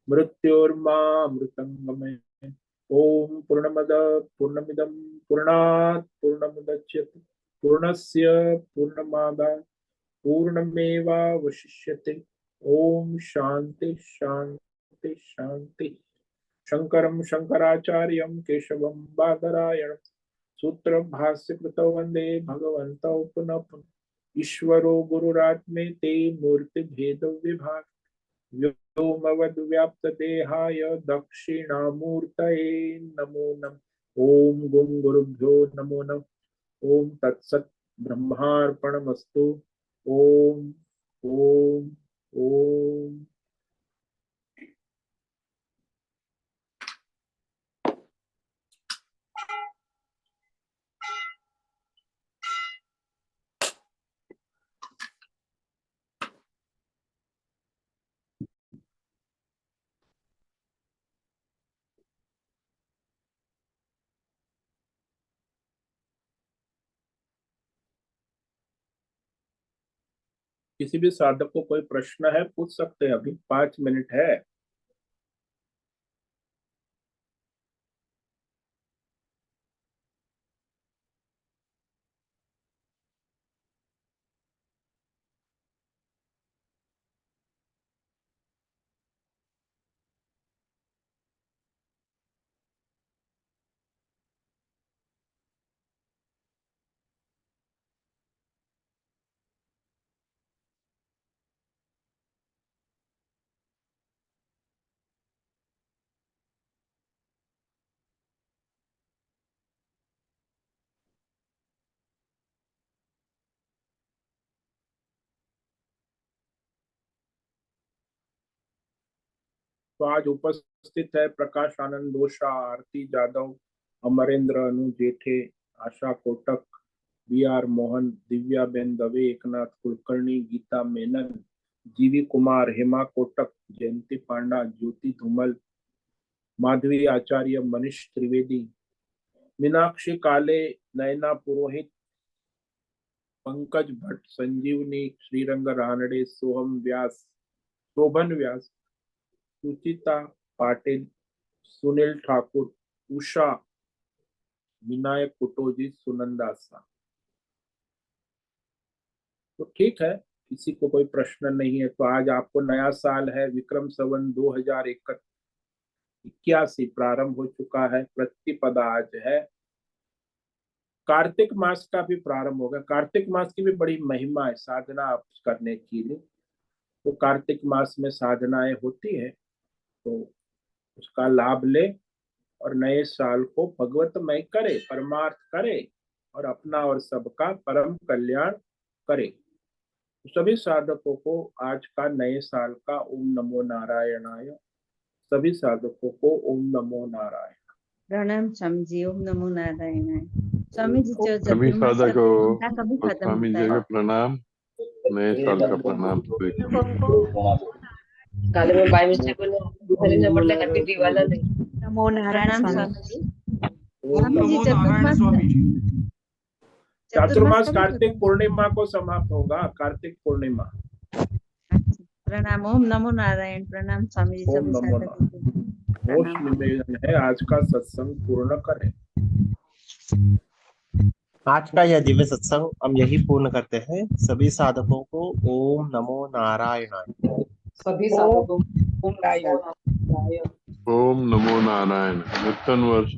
मृत्योर्मा मृतङ्गमय। ओम पूर्णमद पूर्णमिदं पूर्णात् पूर्णमुदच्यते पूर्णस्य पूर्णमादाय पूर्णमेवावशिष्यते। ओम शांति शांति शांति। शंकरं शंकराचार्यं केशवं बादरायणं सूत्रं भाष्यकृतौ वन्दे भगवन्तौ पुनः पुनः। ईश्वरो गुरुरात्मेति मूर्तिभेदविभाग व्योमवद्व्याप्तदेहाय दक्षिणामूर्तये नमो नमः। ओम गुं गुरुभ्यो नमो नमः। ओम तत्सत् ब्रह्मार्पणमस्तु। ओम ओम ओम। किसी भी साधक को कोई प्रश्न है पूछ सकते हैं, अभी 5 मिनट है। तो आज उपस्थित है प्रकाश आनंद दोषा, आरती Jadav, Amarendra Anu Jethe, Asha Kotak, B R Mohan, Divya ben Dave, Eknath Kulkarni, Geeta Menon, G V Kumar, Hema Kotak, जयंती पांडा, ज्योति धूमल, माधवी आचार्य, मनीष त्रिवेदी, मीनाक्षी काले, नयना पुरोहित, पंकज भट्ट, संजीवनी, श्रीरंग रानडे, सोहम व्यास, शोभन व्यास, सुचिता पाटिल, सुनील ठाकुर, उषा, विनायक कुटोजी, सुनंदा सा। तो ठीक है, किसी को कोई प्रश्न नहीं है तो आज आपको नया साल है, विक्रम संवत 2081 प्रारंभ हो चुका है। प्रतिपदा आज है। कार्तिक मास का भी प्रारंभ होगा। कार्तिक मास की भी बड़ी महिमा है साधना करने के लिए। तो कार्तिक मास में साधनाएं होती है, तो उसका लाभ ले और नए साल को भगवतमय करे, परमार्थ करे और अपना और सबका परम कल्याण करे। तो सभी साधकों को आज का नए साल का ओम नमो नारायणाय। सभी साधकों को ओम नमो नारायण। प्रणाम स्वामी जी, ओम नमो नारायण। स्वामी जी जो सभी चतुर्मास साधकों करते हैं उनका कभी और खत्म स्वामी होता जी है? को प्रणाम, नए साल का प्रणाम सभी को। काले में बाय मिस्टेक बोले म्हटलं हॅपी दिवाळी. नमो नारायण प्रणाम स्वामी स्वामी जी। ओम स्वामी जी नमो चतुर्मास चातुर्मास कभी कार्तिक खत्म? पूर्णिमा को समाप्त होगा। कार्तिक पूर्णिमा। अच्छा, प्रणाम, ओम नमो नारायण। प्रणाम स्वामी जी, ओम सभी नमो साधकों को मोक्ष प्रणाम। निवेदन है, आज का सत्संग पूर्ण करें। आज का यह दिव्य सत्संग हम यही पूर्ण करते हैं। सभी साधकों को ओम नमो नारायणाय। सभी साधकों को ओम नारायण. ओम नमो नारायण। नूतन वर्ष